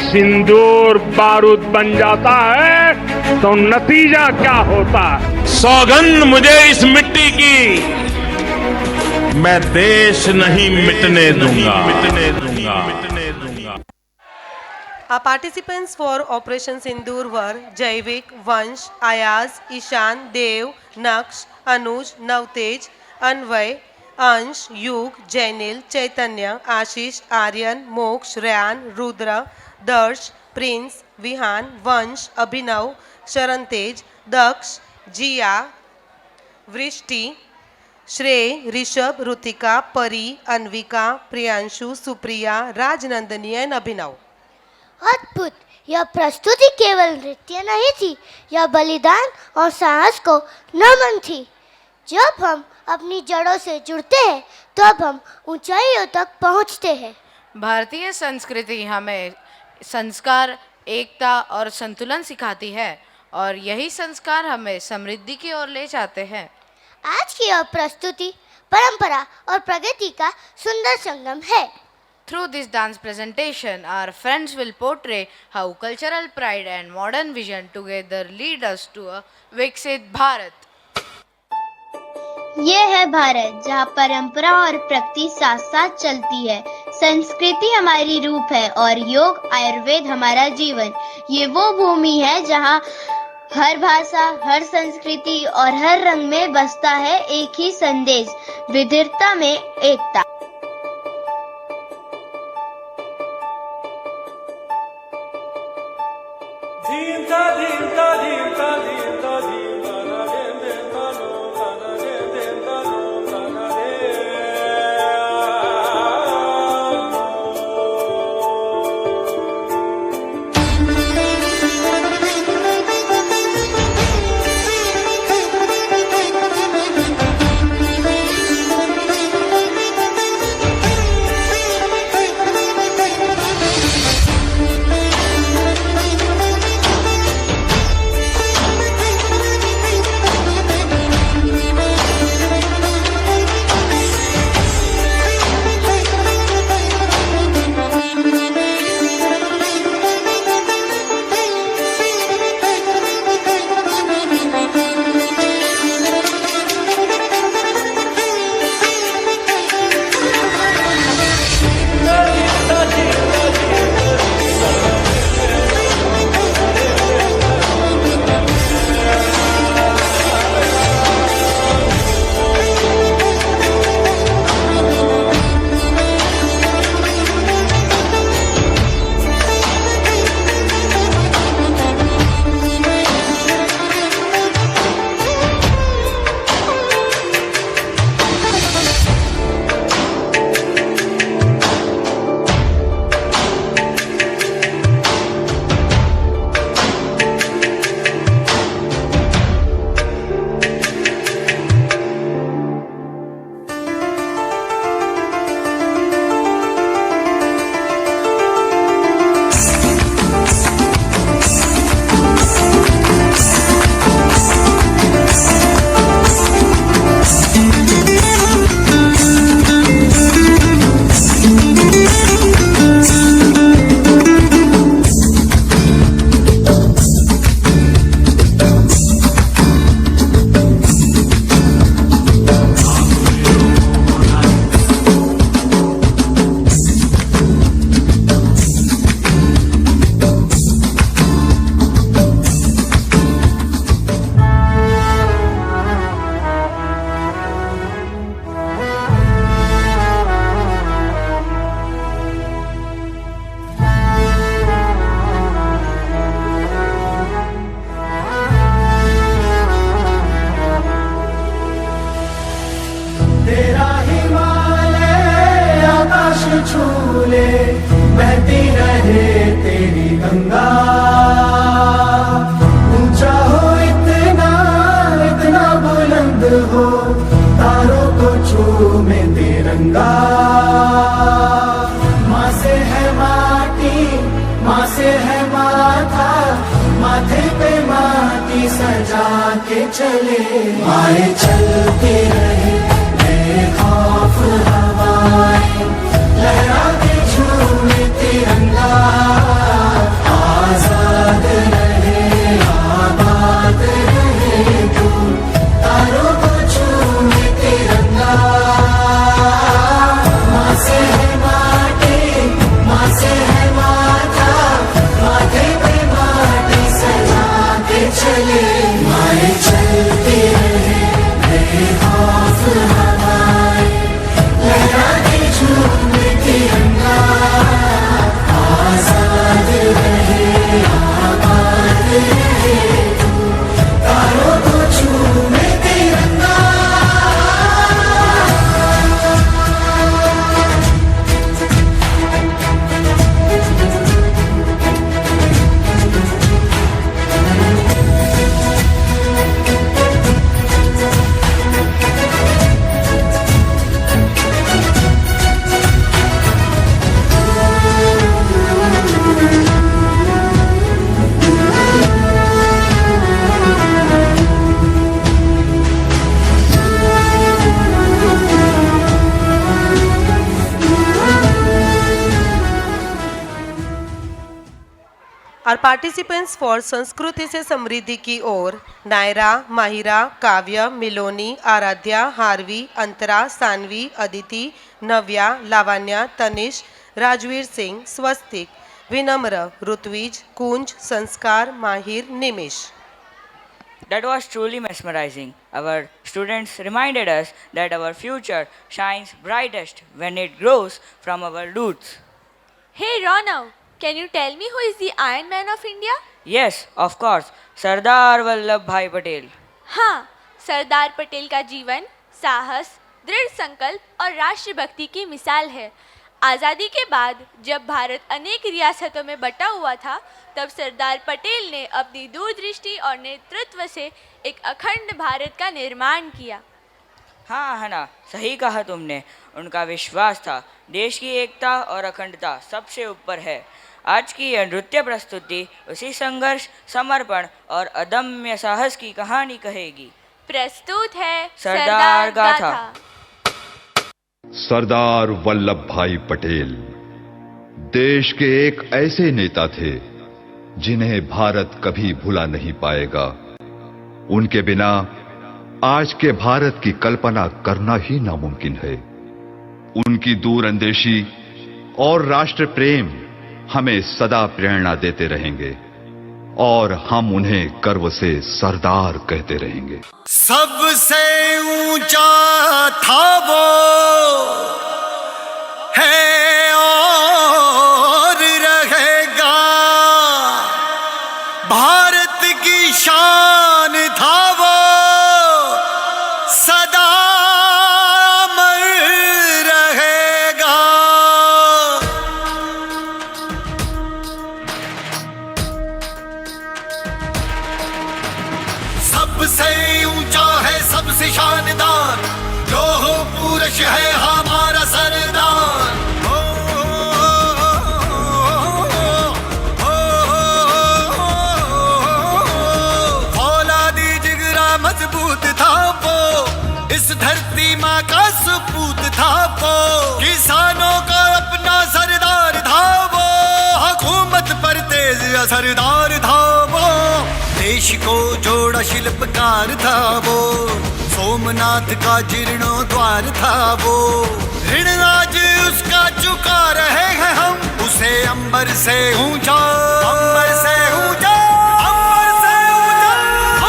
सिंदूर बारूद बन जाता है तो नतीजा क्या होता है। सौगंध मुझे इस मिट्टी की, मैं देश नहीं मिटने दूंगा। Our participants for Operation Sindoor were Jaivik, Vansh, Ayaz, Ishan, Dev, Naksh, Anuj, Navtej, Anvay, Ansh, Yug, Jainil, Chaitanya, Ashish, Aryan, Moksh, Rayan, Rudra, Darsh, Prince, Vihan, Vansh, Abhinav, Sharantej, Daksh, Jia, Vrishti, Shrey, Rishabh, Rutika, Pari, Anvika, Priyanshu, Supriya, Rajnandani and Abhinav. अद्भुत! यह प्रस्तुति केवल नृत्य नहीं थी, यह बलिदान और साहस को नमन थी। जब हम अपनी जड़ों से जुड़ते हैं तब हम ऊंचाइयों तक पहुंचते हैं। भारतीय संस्कृति हमें संस्कार, एकता और संतुलन सिखाती है और यही संस्कार हमें समृद्धि की ओर ले जाते हैं। आज की यह प्रस्तुति परंपरा और प्रगति का सुंदर संगम है। Through this dance presentation, our friends will portray how cultural pride and modern vision together lead us to a विकसित भारत। ये है भारत जहाँ परंपरा और प्रकृति साथ साथ चलती है। संस्कृति हमारी रूप है और योग आयुर्वेद हमारा जीवन। ये वो भूमि है जहाँ हर भाषा, हर संस्कृति और हर रंग में बसता है एक ही संदेश, विविधता में एकता। Our participants for संस्कृति से समृद्धि की ओर नायरा, माहिरा, काव्य, मिलोनी, आराध्या, हार्वी, अंतरा, सानवी, अदिति, नव्या, लावण्या, तनिष, राजवीर सिंह, स्वस्तिक, विनम्र, ऋत्विज, कुंज, संस्कार, माहिर, निमिष. That was truly mesmerizing. Our students reminded us that our future shines brightest when it grows from our roots. Hey Ronav, can you tell me who is the Iron Man of India? Yes, of course, Sardar Vallabhbhai Patel. हाँ, सरदार पटेल का जीवन साहस, दृढ़ संकल्प और राष्ट्रभक्ति की मिसाल है. आज़ादी के बाद जब भारत अनेक रियासतों में बटा हुआ था, तब सरदार पटेल ने अपनी दूरदृष्टि और नेतृत्व से एक अखंड भारत का निर्माण किया. हाँ हना, सही कहा तुमने. उनका विश्वास था देश की एकता और अखंडता सबसे ऊपर है. आज की यह नृत्य प्रस्तुति उसी संघर्ष, समर्पण और अदम्य साहस की कहानी कहेगी. प्रस्तुत है सरदार गाथा. सरदार वल्लभ भाई पटेल देश के एक ऐसे नेता थे जिन्हें भारत कभी भुला नहीं पाएगा. उनके बिना आज के भारत की कल्पना करना ही नामुमकिन है. उनकी दूरअंदेशी और राष्ट्र प्रेम हमें सदा प्रेरणा देते रहेंगे और हम उन्हें गर्व से सरदार कहते रहेंगे. सबसे ऊंचा था वो है और रहेगा. भारत की शान था वो सदा अमर रहेगा. सबसे ऊंचा है सबसे शानदार, लोह पुरुष है हमारा सरदार. फौलादी जिगरा मजबूत था वो, इस धरती माँ का सपूत था वो. किसानों का अपना सरदार था वो, हुकूमत पर तेज असरदार था वो. देश को जोड़ा शिल्पकार था वो, सोमनाथ का जीर्णोद्वार था वो. ऋण आज उसका चुका रहे हैं हम, उसे अंबर से ऊंचा, अंबर से ऊंचा, अंबर से ऊंचा,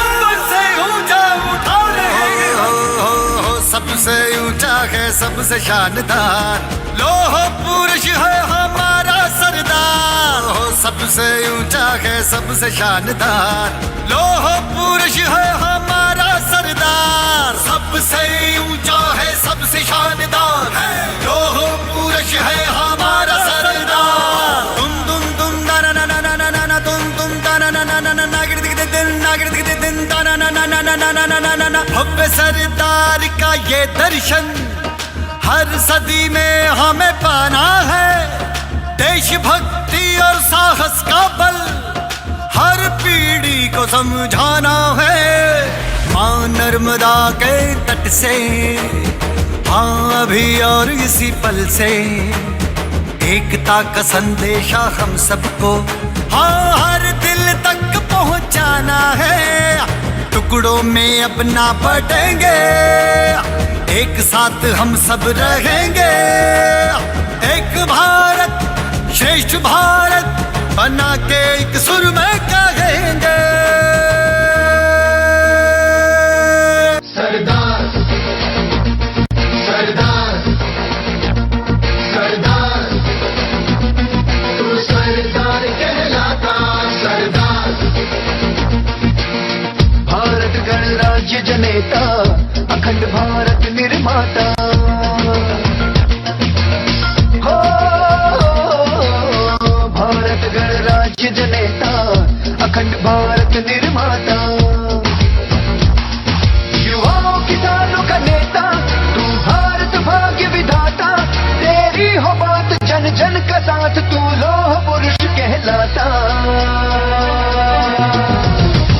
अंबर से ऊंचा उठा रहे हैं. सबसे ऊंचा है सबसे शानदार, लोह पुरुष है हमारा सरदार. सबसे ऊंचा है सबसे शानदार, लोह पुरुष है हमारा सरदार. सबसे ऊंचा है सबसे शानदार, लोह पुरुष है हमारा सरदार. तुम तुम तुम ना ना ना ना ना ना तुम तुम ना ना ना ना ना नागिर दिख दिन नागिर दिख दिन ना ना ना ना ना ना ना ना ना ना ना. भव्य सरदार का ये दर्शन हर सदी में हमें पाना है. देशभक्ति और साहस का बल हर पीढ़ी को समझाना है. मां नर्मदा के तट से, हाँ अभी और इसी पल से, एकता का संदेशा हम सबको हाँ हर दिल तक पहुंचाना है. टुकड़ों में अपना बटेंगे, एक साथ हम सब रहेंगे. एक भारत श्रेष्ठ भारत बना के एक सुर में कहेंगे. सरदार सरदार सरदार तू सरदार कहलाता. सरदार भारत गणराज्य जनेता, अखंड भारत निर्माता. जनेता, अखंड भारत निर्माता. युवाओं किसानों का नेता, तू भारत भाग्य विधाता. तेरी हो बात जन जन का साथ, तू लोह पुरुष कहलाता.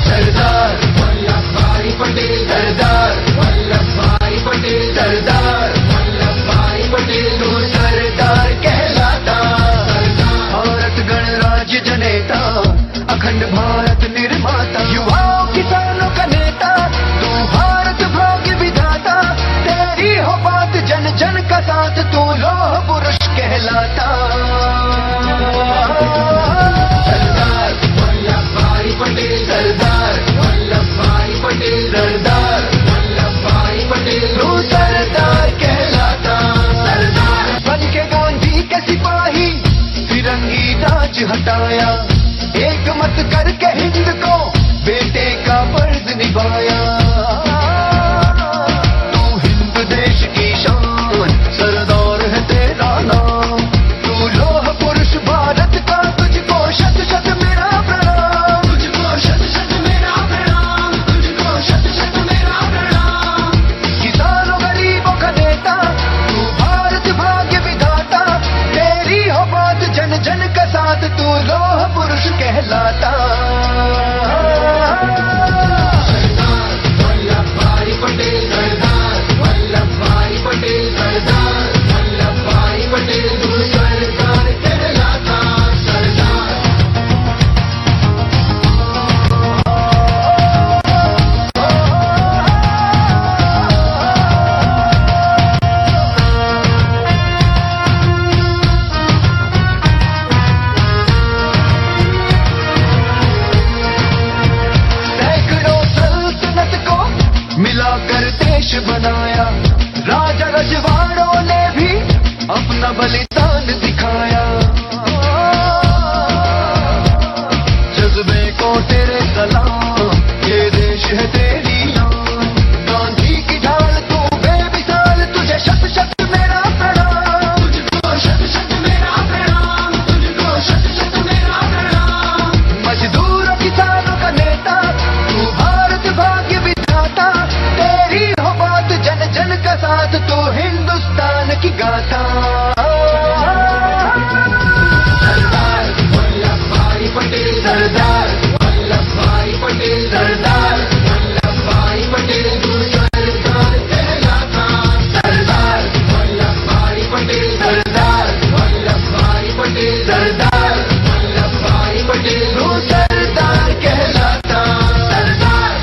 सरदार वल्लभ भाई पटेल, सरदार वल्लभ भाई पटेल, सरदार वल्लभ भाई पटेल, तू सरदार कहलाता. भारत गणराज्य जनेता, अखंड भारत निर्माता, युवाओं किसानों का नेता, तू भारत भाग्य विधाता, तेरी हो बात जन जन का साथ, तू लौह पुरुष कहलाता। सरदार वल्लभ भाई पटेल, सरदार वल्लभ भाई पटेल, सरदार वल्लभ भाई पटेल, तू सरदार कहलाता। सरदार बन के गांधी के सिपाही फिरंगी राज हटाया, एक मत करके हिंद को बेटे का फर्ज निभाया। तू हिंद देश की शान, सरदार है तेरा नाम, तू लौह पुरुष भारत का, तुझको शत शत मेरा प्रणाम, तुझको शत शत मेरा प्रणाम, तुझको शत शत मेरा प्रणाम। किसानों गरीबों का नेता, तू भारत भाग्य विधाता, तेरी हो बात जन जन का साथ, तू लौह पुरुष कहलाता। सरदार वल्लभ भाई पटेल, सरदार वल्लभ भाई पटेल, सरदार वल्लभ भाई पटेल, तू सरदार कहलाता। सरदार सैकड़ों सल्तनत को मिलाकर देश बनाया, राजा रजवाड़ों ने भी अपना बलिदान दिखाया। जज्बे को तेरे सलाम, ये देश है तेरी नाम, गांधी की ढाल तू बेमिसाल, तुझे शत शत मेरा प्रणाम, तुझको शत शत मेरा प्रणाम, तुझको शत शत मेरा प्रणाम। मजदूरों किसानों का नेता, तू भारत भाग्य विधाता, तेरी हो बात जन जन का साथ, तू हिंदुस्तान की गाथा। सरदार वल्लभ भाई पटेल, सरदार वल्लभ भाई पटेल, सरदार वल्लभ भाई पटेल, तू सरदार कहलाता। सरदार वल्लभ भाई पटेल, सरदार वल्लभ भाई पटेल, सरदार वल्लभ भाई पटेल, तू सरदार कहलाता। सरदार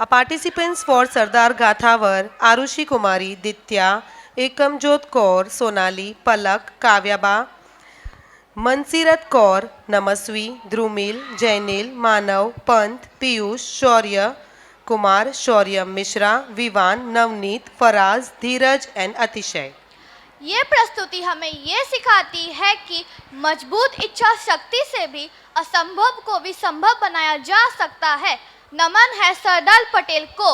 Participants for Sardar Gatha were Arushi Kumari, Ditya, Ekamjot Kaur, Sonali, Palak, Kavyaba, Mansirat Kaur, Namaswi, Drumil, Jainil, Manav, Pant, Piyush, Shaurya, Kumar, Shaurya Mishra, Vivan, Navneet, Faraz, Dheeraj and Atishay. ये प्रस्तुति हमें ये सिखाती है कि मजबूत इच्छा शक्ति से भी असंभव को भी संभव बनाया जा सकता है। नमन है सरदार पटेल को।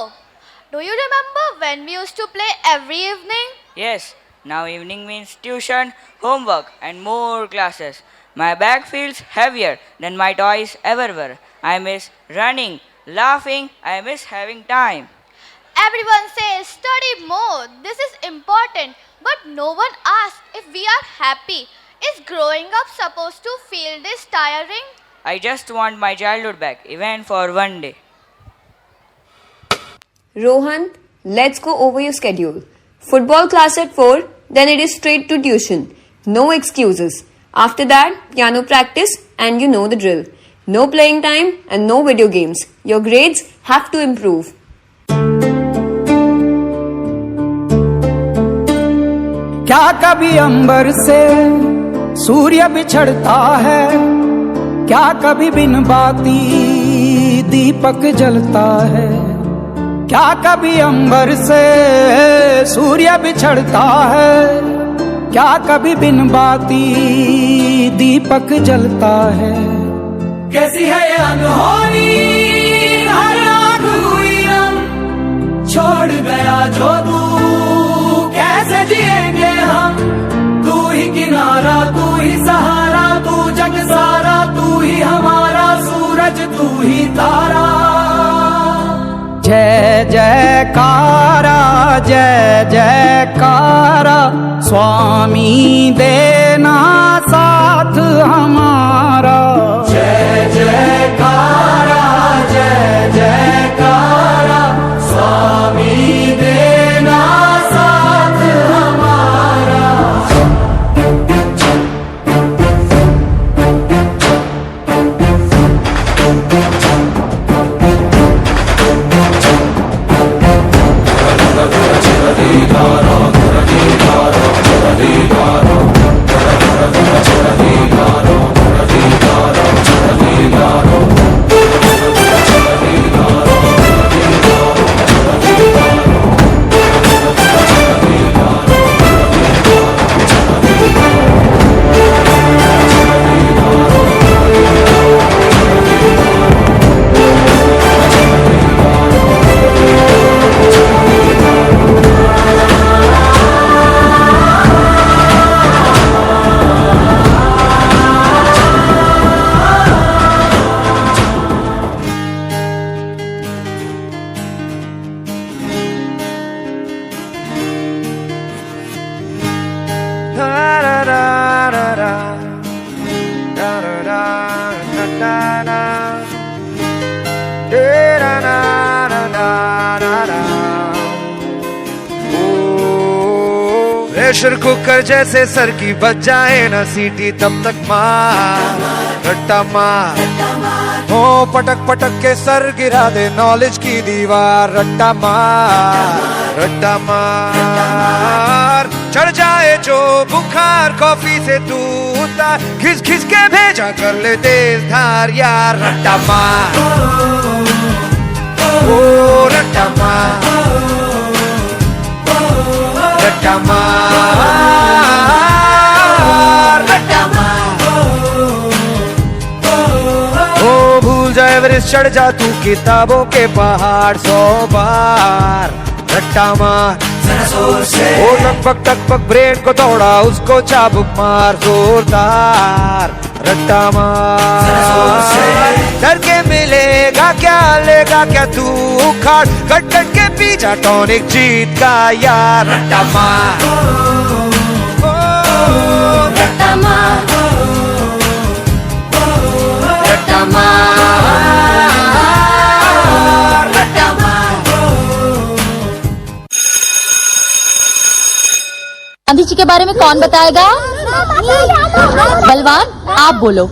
Do you remember when we used to play every evening? Yes, now evening means tuition, homework and more classes. My bag feels heavier than my toys ever were. I miss running, laughing, I miss having time. Everyone says study more. This is important, but no one asks if we are happy. Is growing up supposed to feel this tiring? I just want my childhood back, even for one day. Rohan, let's go over your schedule. Football class at 4, then it is straight to tuition. No excuses. After that, piano practice and you know the drill. No playing time and no video games. Your grades have to improve. क्या कभी अंबर से सूर्य बिछड़ता है, क्या कभी बिन बाती दीपक जलता है, क्या कभी अंबर से सूर्य बिछड़ता है, क्या कभी बिन बाती दीपक जलता है। कैसी है ये अनहोनी हर आँख हुई रंग, छोड़ गया जो तू कैसे जिएंगे हम। तू ही किनारा, तू ही सहारा, तू जग सारा, तू ही हमारा सूरज, तू ही तारा। जय जयकारा, जय जयकारा, स्वामी देना साथ हमारा। जय जयकारा, जय जयकारा, स्वामी देना प्रेशर कुकर जैसे सर की बच जाए ना सीटी तब तक मार रट्टा मार हो पटक पटक के सर गिरा दे नॉलेज की दीवार रट्टा मार चढ़ जाए जो बुखार कॉफी से तू उतार खिस खिस के भेजा कर ले तेज धार यार रट्टा मार ओ रट्टा मार रट्टा मार रट्टा मार ओ भूल जाए एवरेस्ट चढ़ जा तू किताबों के पहाड़ 100 बार रट्टा मार ओ टक पक ब्रेन को तोड़ा उसको चाबुक मार जोरदार रट्टा मार डर के मिलेगा क्या लेगा क्या तू उखाड़ कट कट के पीछा टॉनिक जीत का यार रट्टा मार रट्टा मार रट्टा मार रट्टा मार गांधी जी के बारे में कौन बताएगा? बलवान आप बोलो।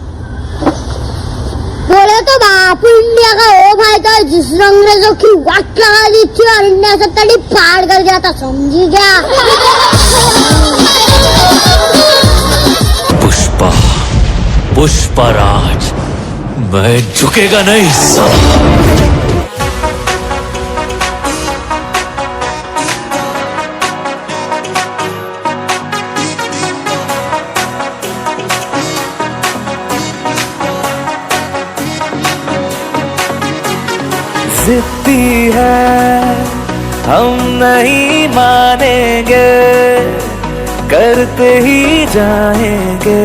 बोले तो बापू इंडिया का वो भाई था जिसने अंग्रेजों की वाट लगा दी थी और इंडिया से तड़ी फाड़ कर गया था, समझी क्या? पुष्पा पुष्पराज मैं झुकेगा नहीं साला। जिद्दी है हम नहीं मानेंगे करते ही जाएंगे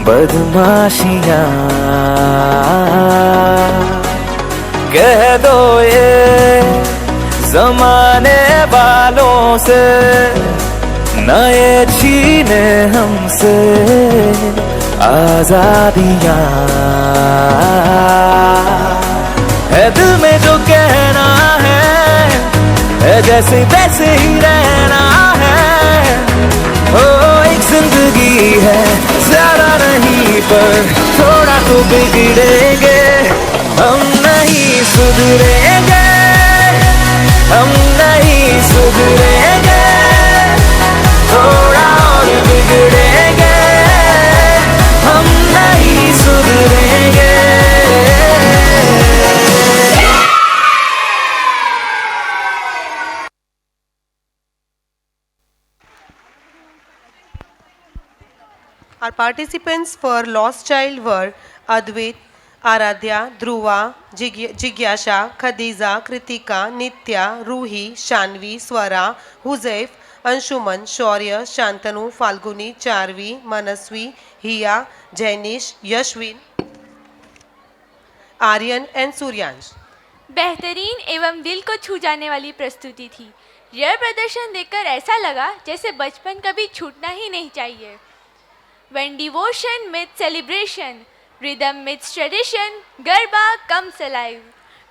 बदमाशियां कह दो ये जमाने वालों से नए छीने हमसे आजादियां है दिल में जो कहना है जैसे वैसे ही रहना है ओ एक जिंदगी है ज्यादा नहीं पर थोड़ा तो बिगड़ेंगे हम नहीं सुधरेंगे हम नहीं सुधरेंगे थोड़ा और बिगड़ेंगे हम नहीं सुधरेंगे। Our participants for Lost Child were Advait, Aradhya, Dhruva, Jigyasha, Khadija, Kritika, Nitya, Ruhi, Shanvi, Swara, Huzaif, Anshuman, Shaurya, Shantanu, Falguni, Charvi, Manaswi, Hiya, Jainish, Yashwin, Aryan and Suryansh. बेहतरीन एवं दिल को छू जाने वाली प्रस्तुति थी। यह प्रदर्शन देखकर ऐसा लगा जैसे बचपन कभी छूटना ही नहीं चाहिए। When devotion meets celebration, rhythm meets tradition, garba comes alive.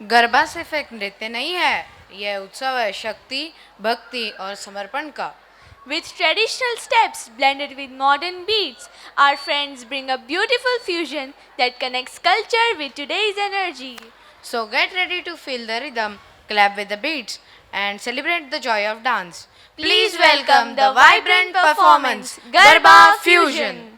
Garba सिर्फ एक नृत्य नहीं है, यह उत्सव है शक्ति, भक्ति और समर्पण का। With traditional steps blended with modern beats, our friends bring a beautiful fusion that connects culture with today's energy. So get ready to feel the rhythm, clap with the beats, and celebrate the joy of dance. Please welcome the vibrant performance, Garba Fusion.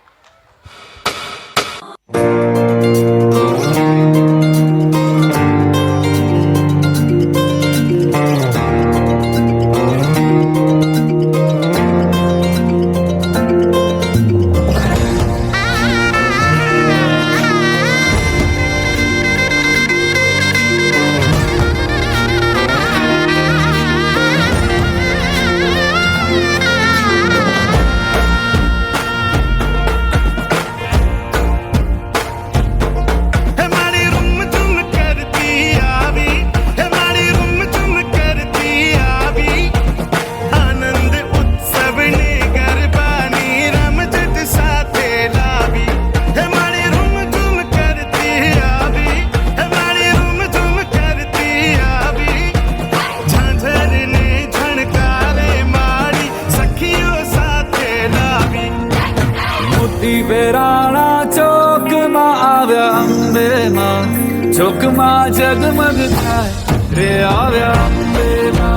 जगमग थाय रे आव्या अंबेला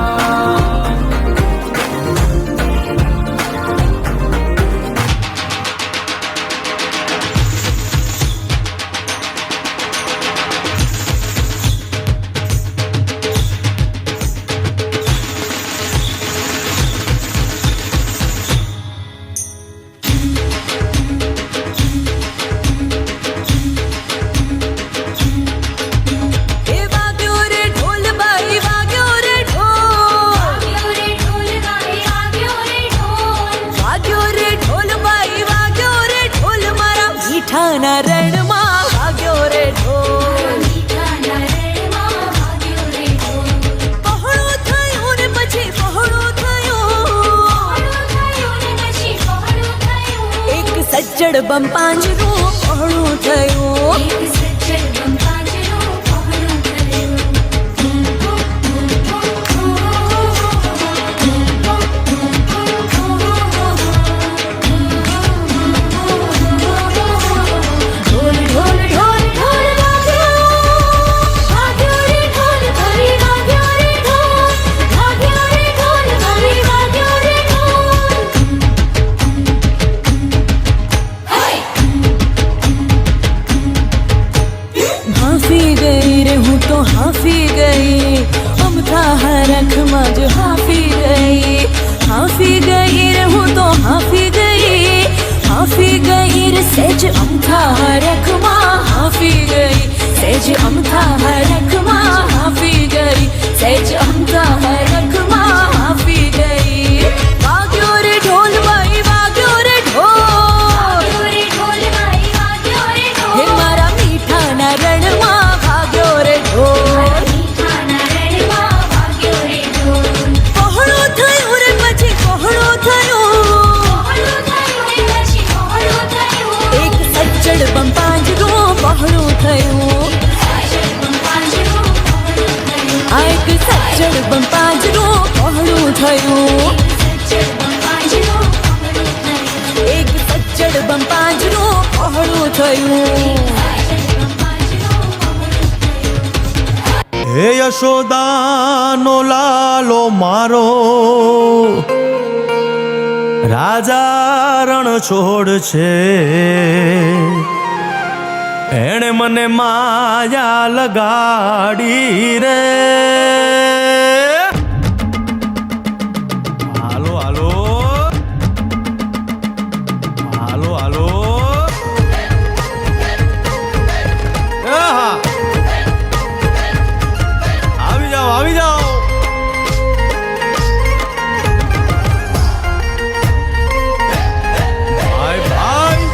સજ્જડ બમ પાંજરું પહોળું થયું हाफी गई अमथा हरख मज हाफी गई रहूं तो हाफी गई रे सेज अमथा हरख मां हाफी गई सेज अमथा हरख मां हाफी गई सेज अमथा हरख मां हाफी गई वाग्यो रे ढोल बाई वाग्यो रे ढोल हे मारा मीठा ना रण मां वाग्यो रे ढोल પહોળું થયું આ એક સજ્જડ બમ પાંજરું પહોળું થયું એક સજ્જડ બમ પાંજરું પહોળું થયું હે યશોદાનો લાલો મારો રાજા રણ છોડ છે એણે મને માયા લગાડી રે હાલો હાલો હાલો હાલો આવી જાઓ આવી જાઓ ભાઈ ભાઈ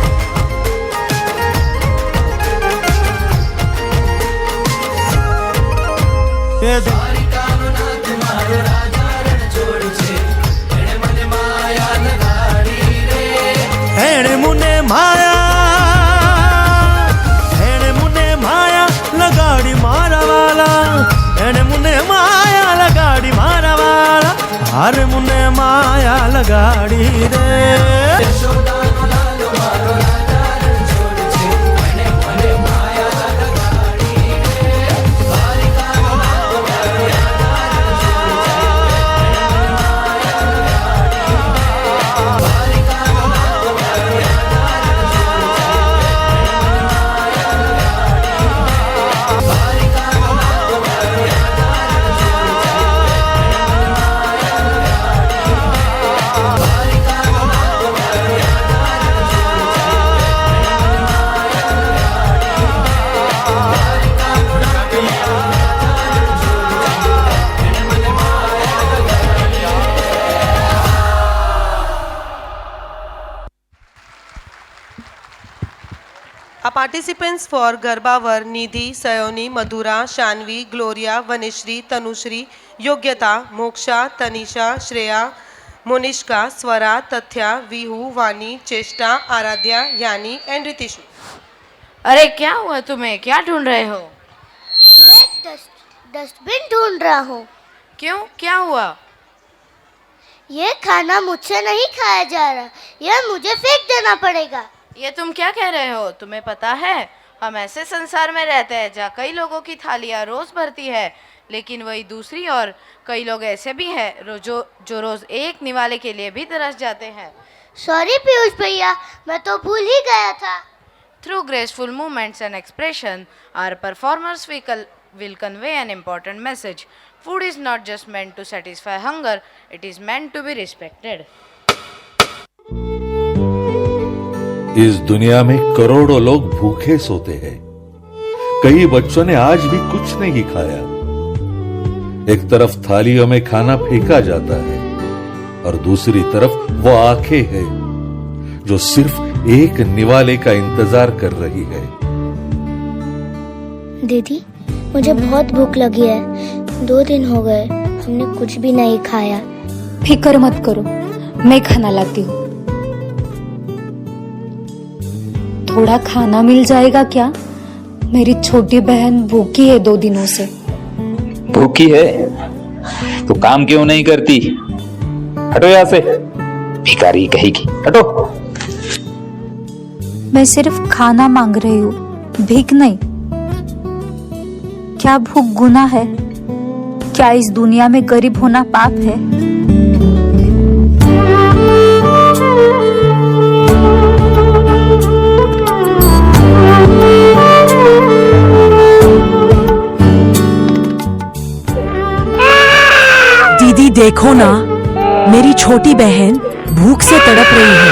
એણે મુને માયા લગાડી મારા વાલા એણે મુને માયા લગાડી મારા વાલા હારે મુને માયા લગાડી રે Participants for Garba were Nidhi, Sayoni, Madhura, Shanvi, Gloria, Vanishri, Tanushri, Yogyata, Moksha, Tanisha, Shreya, Monishka, Swara, Tathya, Vihu, Vani, Cheshta, Aradhya, Yani and Ritishu. अरे क्या हुआ तुम्हें? क्या ढूंढ रहे हो? मैं डस्टबिन ढूंढ रहा हूँ। क्यों? क्या हुआ? ये खाना मुझसे नहीं खाया जा रहा, यह मुझे फेंक देना पड़ेगा। ये तुम क्या कह रहे हो? तुम्हें पता है हम ऐसे संसार में रहते हैं जहाँ कई लोगों की थालियाँ रोज़ भरती है, लेकिन वही दूसरी ओर कई लोग ऐसे भी हैं जो रोज़ एक निवाले के लिए भी तरस जाते हैं। सॉरी पीयूष भैया, मैं तो भूल ही गया था। Through graceful movements and expression, our performers will convey an important message. Food is not just meant to satisfy hunger, it is meant to be respected. इस दुनिया में करोड़ों लोग भूखे सोते हैं। कई बच्चों ने आज भी कुछ नहीं खाया। एक तरफ थालियों में खाना फेंका जाता है और दूसरी तरफ वो आंखें हैं जो सिर्फ एक निवाले का इंतजार कर रही है। दीदी, मुझे बहुत भूख लगी है। 2 दिन हो गए हमने कुछ भी नहीं खाया। फिक्र मत करो, मैं खाना लाती हूँ। थोड़ा खाना मिल जाएगा क्या? मेरी छोटी बहन भूखी है 2 दिनों से। भूखी है तो काम क्यों नहीं करती? हटो यहाँ से, भिखारी कहेगी, हटो। मैं सिर्फ खाना मांग रही हूँ, भीख नहीं। क्या भूख गुनाह है? क्या इस दुनिया में गरीब होना पाप है? दीदी देखो ना, मेरी छोटी बहन भूख से तड़प रही है।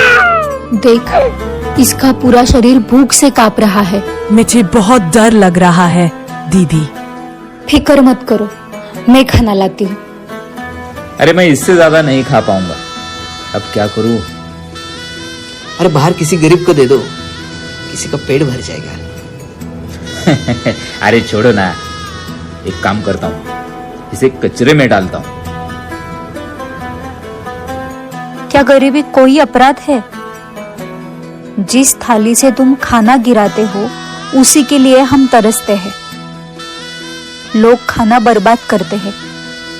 देख, इसका पूरा शरीर भूख से कांप रहा है। मुझे बहुत डर लग रहा है दीदी। फिक्र मत करो, मैं खाना लाती हूँ। अरे मैं इससे ज्यादा नहीं खा पाऊंगा, अब क्या करूँ? अरे बाहर किसी गरीब को दे दो, किसी का पेट भर जाएगा। अरे छोड़ो ना, एक काम करता हूँ, इसे कचरे में डालता हूँ। क्या गरीबी कोई अपराध है? जिस थाली से तुम खाना गिराते हो उसी के लिए हम तरसते हैं। लोग खाना बर्बाद करते हैं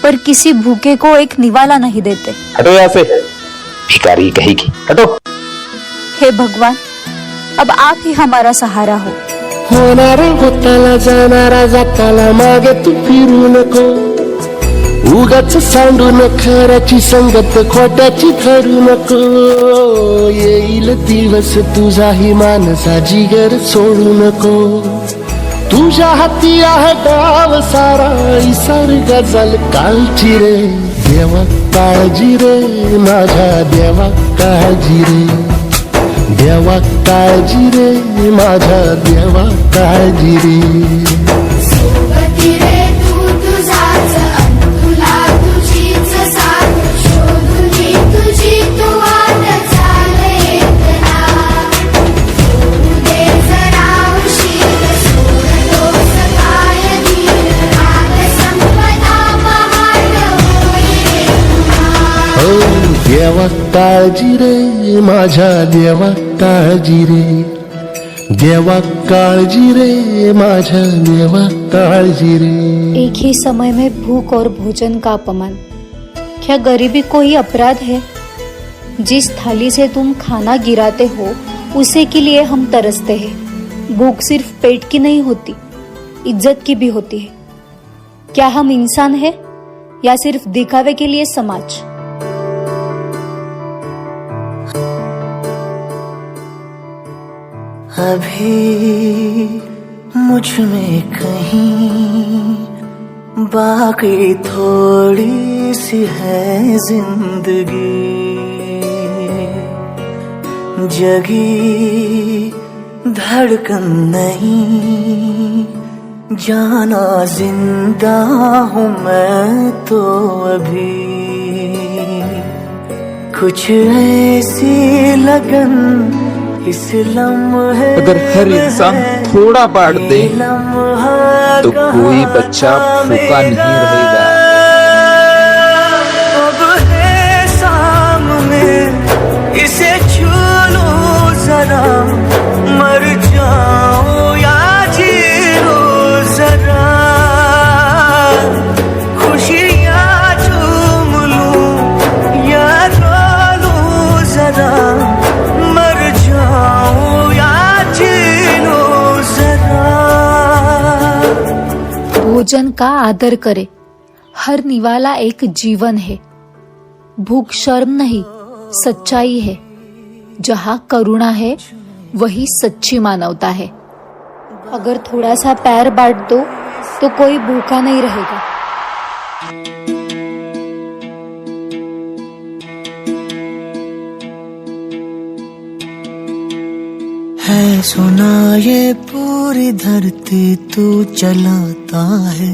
पर किसी भूखे को एक निवाला नहीं देते। हटो यहाँ से, भिखारी कहेगी, हटो। हे भगवान, अब आप ही हमारा सहारा हो। होणारा होताला जाणारा जाताला मागे तू फिरू नको, उगाच सांडू न खऱ्याची संगत खोट्याची धरू नको. येईल दिवस तुझाही मानसा जिगर सोडू नको. तुझ्या हाती आहे डाव सारा इसार गजल कालची रे. देवा काळजी रे माझ्या देवा काळजी रे. देवा काळजी रे माझ्या देवा काळजी रे. देवा काळजी रे माझ्या देवा काळजी रे. देवा काळजी रे माझ्या देवा काळजी रे. एक ही समय में भूख और भोजन का अपमान, क्या गरीबी कोई अपराध है? जिस थाली से तुम खाना गिराते हो उसी के लिए हम तरसते हैं. भूख सिर्फ पेट की नहीं होती, इज्जत की भी होती है. क्या हम इंसान हैं या सिर्फ दिखावे के लिए समाज? अभी मुझ में कहीं बाकी थोड़ी सी है जिंदगी. जगी धड़कन नहीं, जाना जिंदा हूँ मैं तो अभी. कुछ ऐसी लगन इस लम्हे, अगर हर इंसान थोड़ा बांट दे तो कोई बच्चा भूखा नहीं रहेगा. अब है सामने इसे छू लो जरा, मर जाओ या जी लो जरा. खुशियाँ झूम लूं या रो लूं जरा, मर जाओ या जी लो जरा. भोजन का आदर करे। हर निवाला एक जीवन है। भूख शर्म नहीं, सच्चाई है। जहाँ करुणा है वही सच्ची मानवता है। अगर थोड़ा सा पैर बांट दो तो कोई भूखा नहीं रहेगा। है सुना ये पूरी धरती तू चलाता है,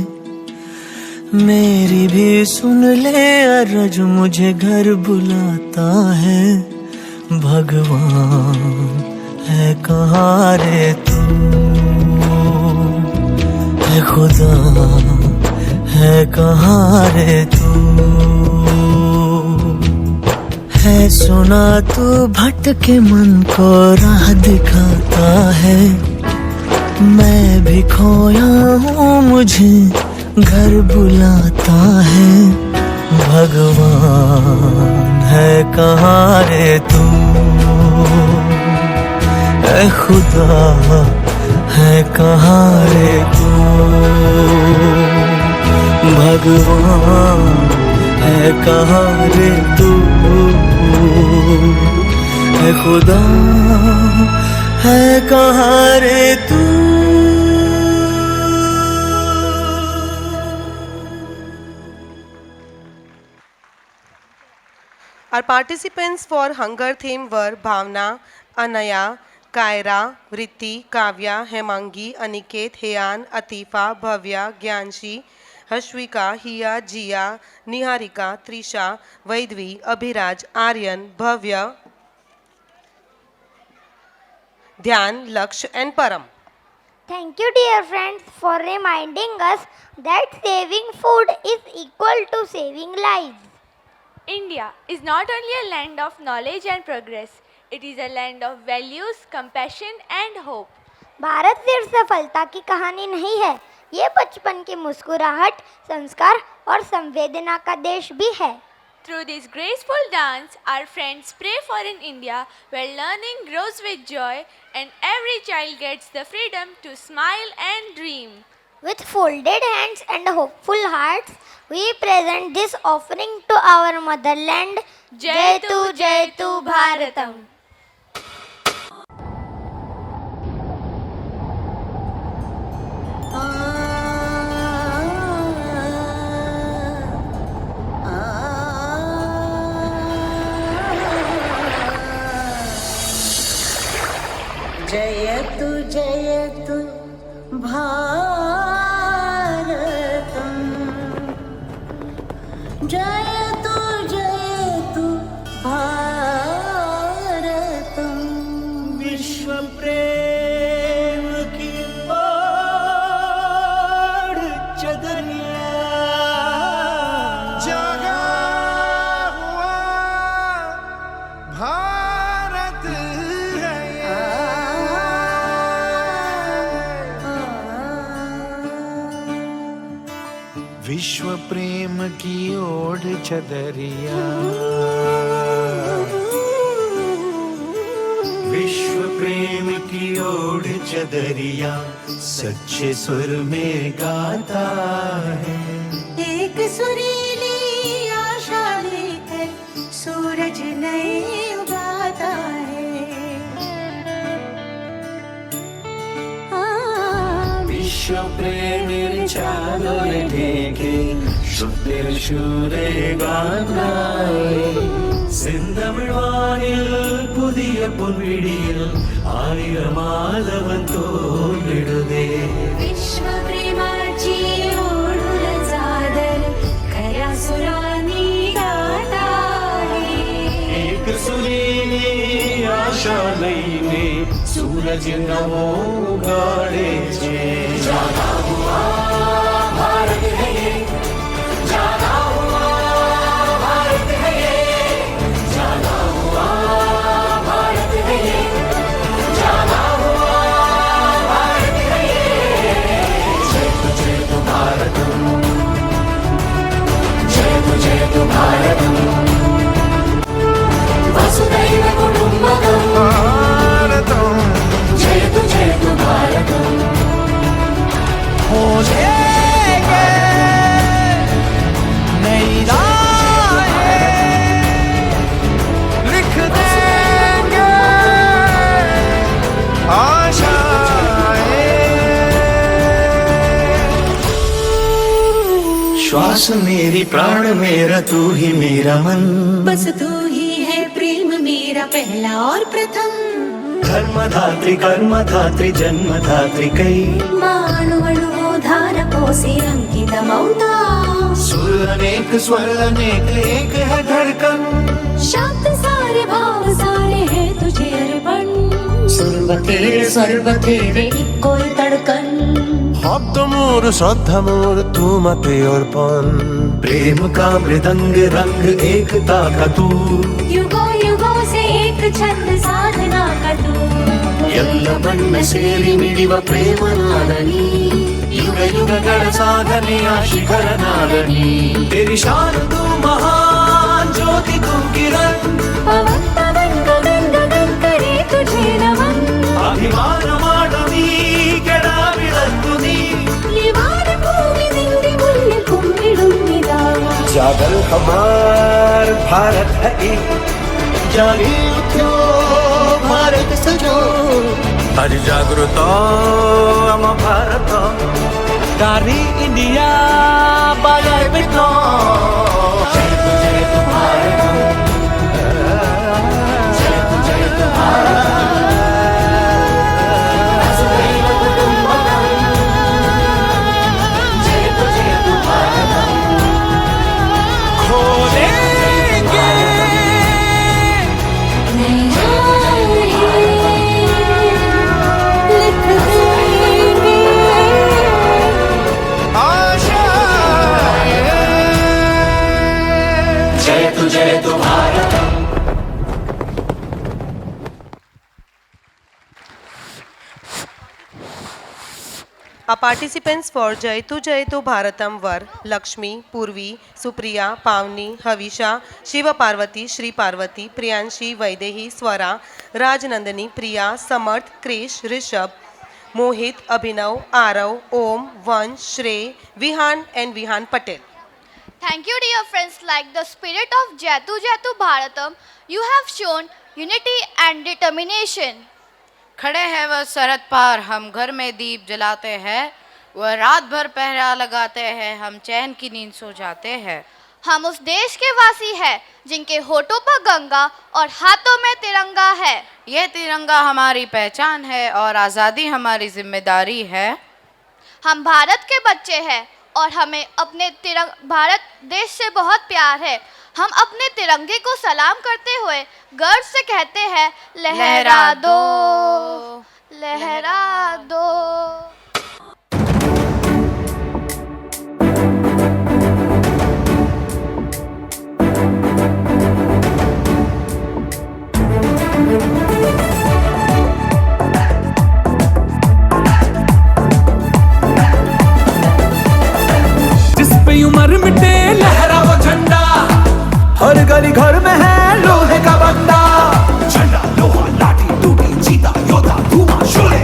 मेरी भी सुन ले अरज मुझे घर बुलाता है। भगवान है कहाँ रे तू, है खुदा है कहाँ रे तू। है सुना तू भटके मन को राह दिखाता है, मैं भी खोया हूँ मुझे घर बुलाता है। भगवान है कहाँ रे तू, है खुदा है कहाँ रे तू। भगवान है कहाँ रे तू, है खुदा है कहाँ रे तू। Our participants for hunger theme were Bhavna, Anaya, Kaira, Vritti, Kavya, Hemangi, Aniket, Heyan, Atifa, Bhavya, Gyanshi, Hashwika, Hiya, Jia, Niharika, Trisha, Vaidvi, Abhiraj, Aryan, Bhavya, Dhyan, Laksh and Param. Thank you, dear friends, for reminding us that saving food is equal to saving lives. India is not only a land of knowledge and progress, it is a land of values, compassion and hope. Bharat सिर्फ सफलता की कहानी नहीं है, ये बचपन की मुस्कुराहट, संस्कार और संवेदना का देश भी है। Through this graceful dance, our friends pray for an India where learning grows with joy and every child gets the freedom to smile and dream. With folded hands and hopeful hearts, we present this offering to our motherland. Jai tu Bharatam. जयतु भारतम, जयतु भारतम। विश्व प्रेम की ओर चदरिया, जागा हुआ भारत है ये। विश्व प्रेम की ओढ़ चदरिया, विश्व प्रेम की ओढ़ चदरिया सच्चे सुर में गाता है। एक सुरीली आशा लेकर सूरज नए उगाता है। विश्व प्रेम चादर ढेके शुद्ध शूरे गानाए। സിന്ധമിഴ്വാനിൽ പുതിയ പൊൻവിടിയിൽ ആയിരമാധവൻ തോന്നിടുതേ. विश्वप्रेमाची ओढून चादर खऱ्या सुरांनी गाता है. एक सुरीली आशा लईने सूरज नवो उगाडे छे. जागा हुआ भारत है ये, जागा हुआ भारत है ये, जागा हुआ भारत है ये, जागा हुआ भारत है ये. जय तु भारतम, जय तु भारतम. वसुधैव कुटुम्बकम भारतम, जय तु भारतम. श्वास मेरी प्राण मेरा तू ही मेरा मन। बस तू ही है प्रेम मेरा पहला और प्रथम। कर्मधात्री जन्मधात्री कै धारकोसे अंकितमौता। सुर अनेक स्वर अनेक एक है धड़कन। शब्द सारे भाव सारे हैं तुझे अर्पण। सर्व तेरे कोई तड़कन। शब्द मोर श्रद्धा मोर तू मते अर्पण। प्रेम का मृदंग रंग एकता का तू। युगों युगों से एक छंद साधना का तू। ಎಲ್ಲ ಬಣ್ಣ ಸೇರಿ ಮಿಡಿವ ಪ್ರೇಮ ನಾದನಿ। ಯುಗ ಯುಗಗಳ ಸಾಧನೆಯ ಶಿಖರ ನಾದನಿ। तेरी शान तू महान ज्योति तू किरण। पवन पवन गगन गगन करे तुझे नमन। ಅಭಿಮಾನ ಮಾಡನಿ ಕೆಡ ಬಿಡತ್ತು ನೀ। निवार भूमि निंदि मूल्य कुम्भिडुम्बिदा। जागर हमार भारत है एक। जागे उठो भारत सजो। आज जागृत आम भारत। गारी इंडिया बाजार बिटो। जय तू भारत। जय तू भारत। जय तू Bharat. Our participants for Jaitu Bharatam were Lakshmi, Purvi, Supriya, Pavni, Havisha, Shiva Parvati, Shri Parvati, Priyanshi, Vaidehi, Swara, Rajnandani, Priya, Samarth, Krish, Rishabh, Mohit, Abhinav, Arav, Om, Vansh, Shrey, Vihan and Vihan Patel. Thank you, dear friends. Like the spirit of Jaitu Bharatam, you have shown unity and determination. खड़े हैं वह सरहद पार, हम घर में दीप जलाते हैं। वह रात भर पहरा लगाते हैं, हम चैन की नींद सो जाते हैं। हम उस देश के वासी हैं जिनके होठों पर गंगा और हाथों में तिरंगा है। यह तिरंगा हमारी पहचान है और आज़ादी हमारी जिम्मेदारी है। हम भारत के बच्चे हैं और हमें अपने भारत देश से बहुत प्यार है। हम अपने तिरंगे को सलाम करते हुए गर्व से कहते हैं, लहरा दो, लहरा दो। जिस पे उम्र मिटे लहरा वो झंडा। हर गली घर में है लोहे का बंदा। झंडा लोहा लाठी टूटी चीता योद्धा धुआं शोले।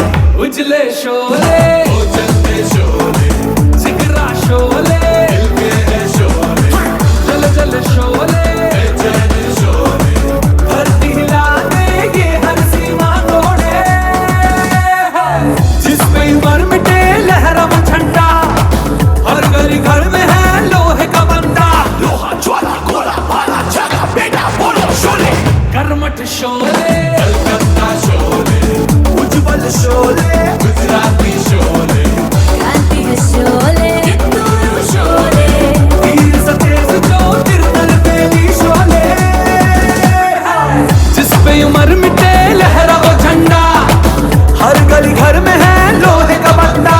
उजले शोले उजलते शोले। जिगरा शोले दिल के शोले। जल जल शोले जल शोले। धरती हिला देंगे हर सीमा तोड़े। जिस पे उम्र मिटे लहरा वो झंडा। हर गली घर में है लोहे का बंदा। लोहा ज्वाला गोला भाला जगा बेटा बोलो शोले। कर्मठ शोले कलकत्ता शोले। उज्जवल शोले गुजराती शोले। क्रांति के शोले हिंदू शोले। वीर सतेज जो तिरतल बेली शोले। जिस पे उम्र मिटे लहरा वो झंडा। हर गली घर में है लोहे का बंदा।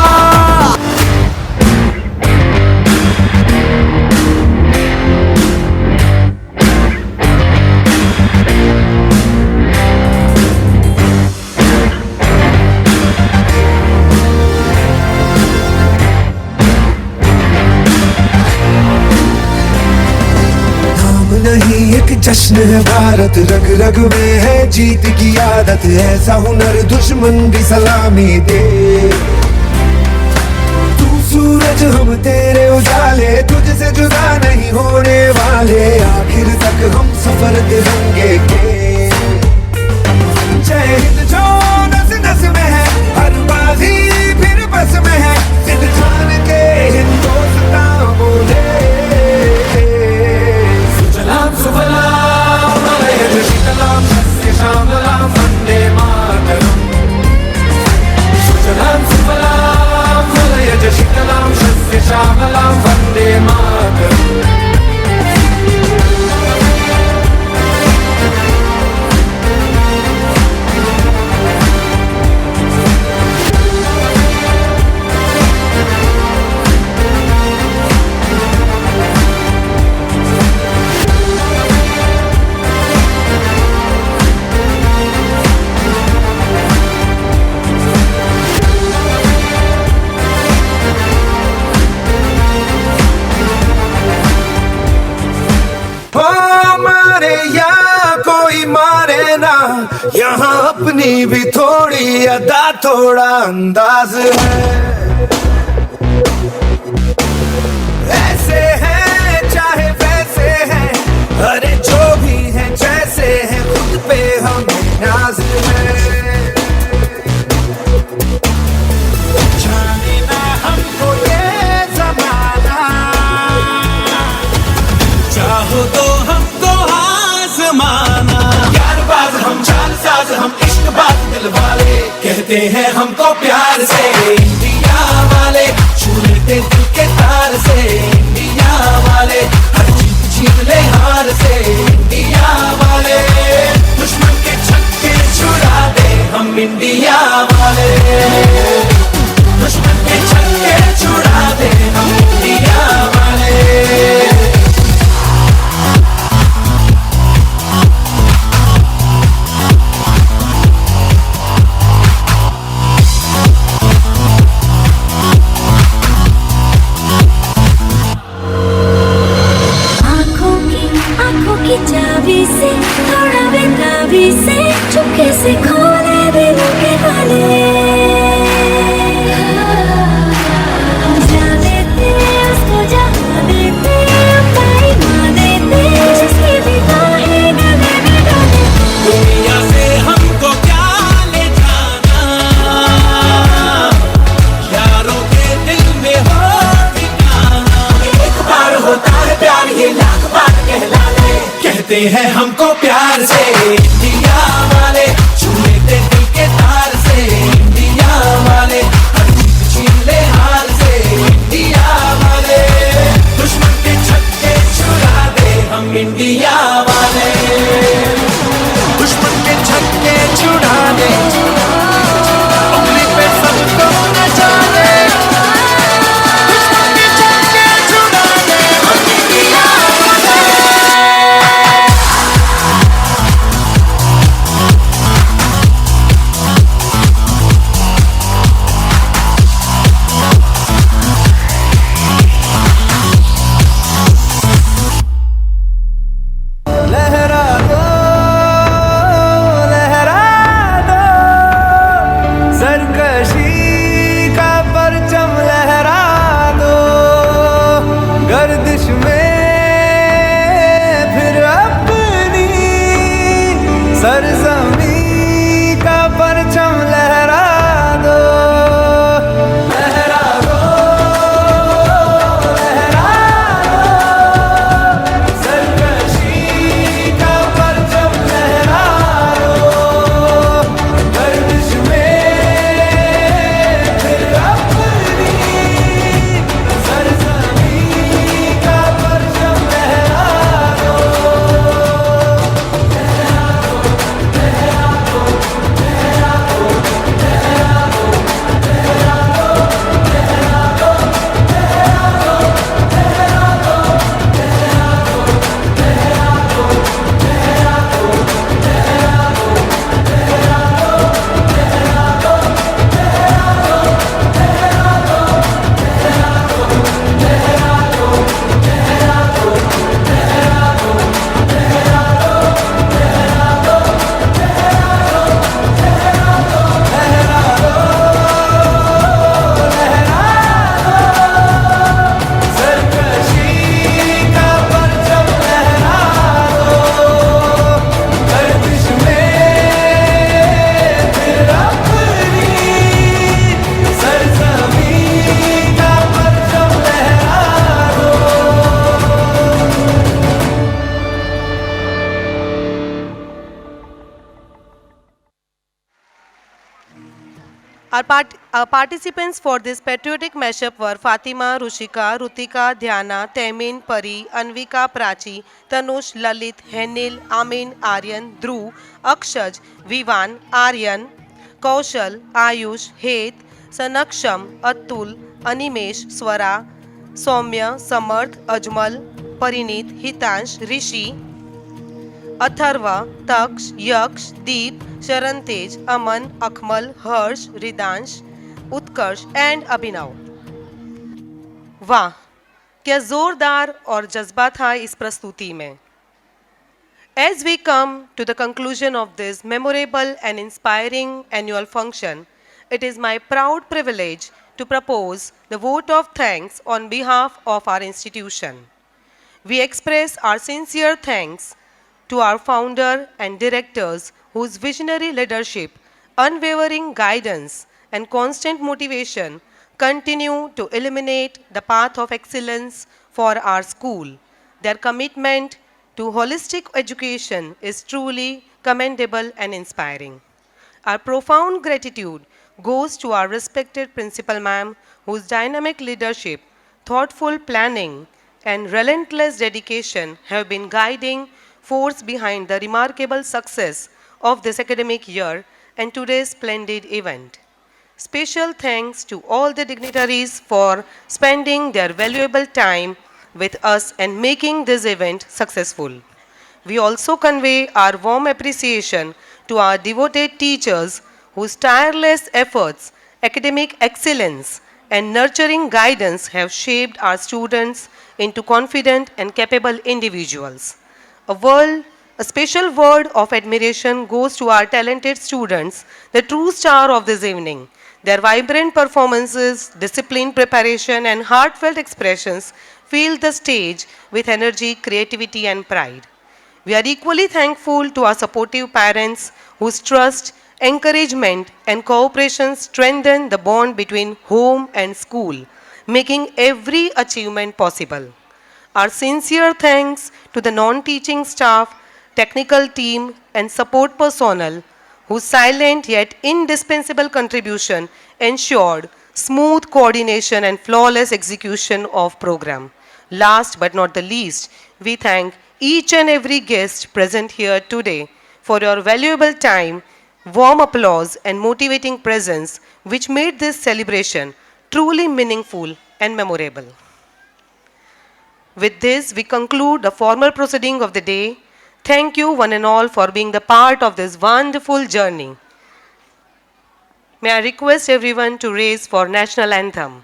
नहीं एक जश्न है भारत, रग रग में है जीत की आदत। ऐसा हुनर दुश्मन भी सलामी दे। तू सूरज हम तेरे उजाले, तुझसे जुदा नहीं होने वाले। आखिर तक हम सफर तिरंगे के। जय हिंद जो नस नस में है, हर बाजी फिर बस में है। दिल जान के हिंदुस्तान बोले। लेना, यहाँ अपनी भी थोड़ी अदा थोड़ा अंदाज है। ऐसे हैं चाहे वैसे हैं, अरे जो भी है जैसे है, खुद पे हमें नाज है। जाने ना हमको ये ज़माना, चाहो तो हमको आज़माना। यारबाज हम, चालसाज हम, इश्कबाज दिल वाले, कहते हैं हमको प्यार से इंडिया वाले, छू लेते दिल के तार से इंडिया वाले, हर जीत जीत ले हार से इंडिया वाले, दुश्मन के छक्के छुड़ा दे हम इंडिया वाले, दुश्मन के छक्के छुड़ा दे हम इंडिया वाले। आँखों की चाबी से, थोड़ा बेताबी से, चुपके से खोले दिल के ताले। जा देते उसको जहाँ देते, पाई माँ देते जिसकी भी बाहें गले में डाले। दुनिया से हमको क्या ले जाना, यारों के दिल में हो ठिकाना। एक बार होता है प्यार, ये लाख बार कहला ले, कहते हैं हमको प्यार से इंडिया वाले, छू लेते दिल के तार से इंडिया वाले, हर जीत छीन ले हार से इंडिया वाले, दुश्मन के छक्के छुड़ा दे हम इंडिया वाले, दुश्मन के छक्के छुड़ा दे, उंगली पे सबको नचा दे, दुश्मन के छक्के छुड़ा दे हम इंडिया वाले। लहरा दो, लहरा दो, सरकशी का परचम लहरा दो, गर्दिश में फिर अपनी सरजमी का परचम लहरा दो, लहरा दो, लहरा दो, सरकशी का परचम लहरा दो, गर्दिश में फिर अपनी सरजमी का परचम लहरा दो। Our participants for this patriotic mashup were Fatima, Rushika, Rutika, Dhyana, Temin, Pari, Anvika, Prachi, Tanush, Lalit, Henil, Amin, Aryan, Dhruv, Akshaj, Vivan, Aryan, Kaushal, Ayush, Het, Sanaksham, Atul, Animesh, Swara, Soumya, Samarth, Ajmal, Parinit, Hitansh, Rishi, Atharva, Taksha, यक्ष, दीप, शरणतेज, अमन, अकमल, हर्ष, रिदांश, उत्कर्ष and अभिनव। वाह, क्या जोरदार और जज्बा था इस प्रस्तुति में। As we come to the conclusion of this memorable and inspiring annual function, it is my proud privilege to propose the vote of thanks on behalf of our institution. We express our sincere thanks to our founder and directors whose visionary leadership, unwavering guidance, and constant motivation continue to illuminate the path of excellence for our school. Their commitment to holistic education is truly commendable and inspiring. Our profound gratitude goes to our respected principal ma'am, whose dynamic leadership, thoughtful planning, and relentless dedication have been guiding force behind the remarkable success of this academic year and today's splendid event. Special thanks to all the dignitaries for spending their valuable time with us and making this event successful. We also convey our warm appreciation to our devoted teachers whose tireless efforts, academic excellence, and nurturing guidance have shaped our students into confident and capable individuals. A special word of admiration goes to our talented students, the true star of this evening. Their vibrant performances, disciplined preparation, and heartfelt expressions fill the stage with energy, creativity, and pride. We are equally thankful to our supportive parents whose trust, encouragement, and cooperation strengthen the bond between home and school, making every achievement possible. Our sincere thanks to the non-teaching staff, technical team, and support personnel whose silent yet indispensable contribution ensured smooth coordination and flawless execution of program. Last but not the least, we thank each and every guest present here today for your valuable time, warm applause, and motivating presence, which made this celebration truly meaningful and memorable. With this, we conclude the formal proceeding of the day. Thank you one and all for being the part of this wonderful journey. May I request everyone to raise for national anthem.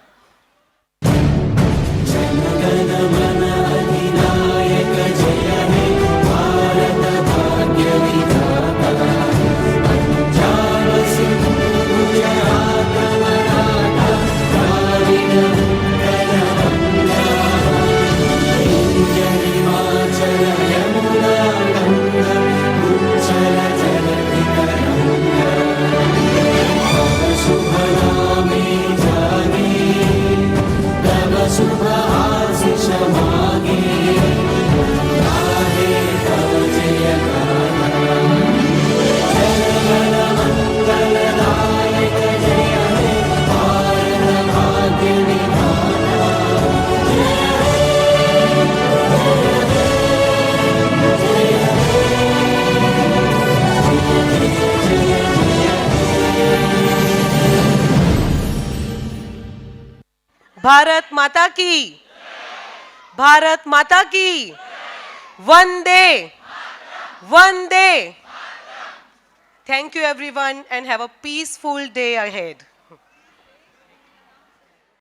Bharat माता की, भारत माता की, वंदे, वंदे. Thank you everyone and have a peaceful day ahead.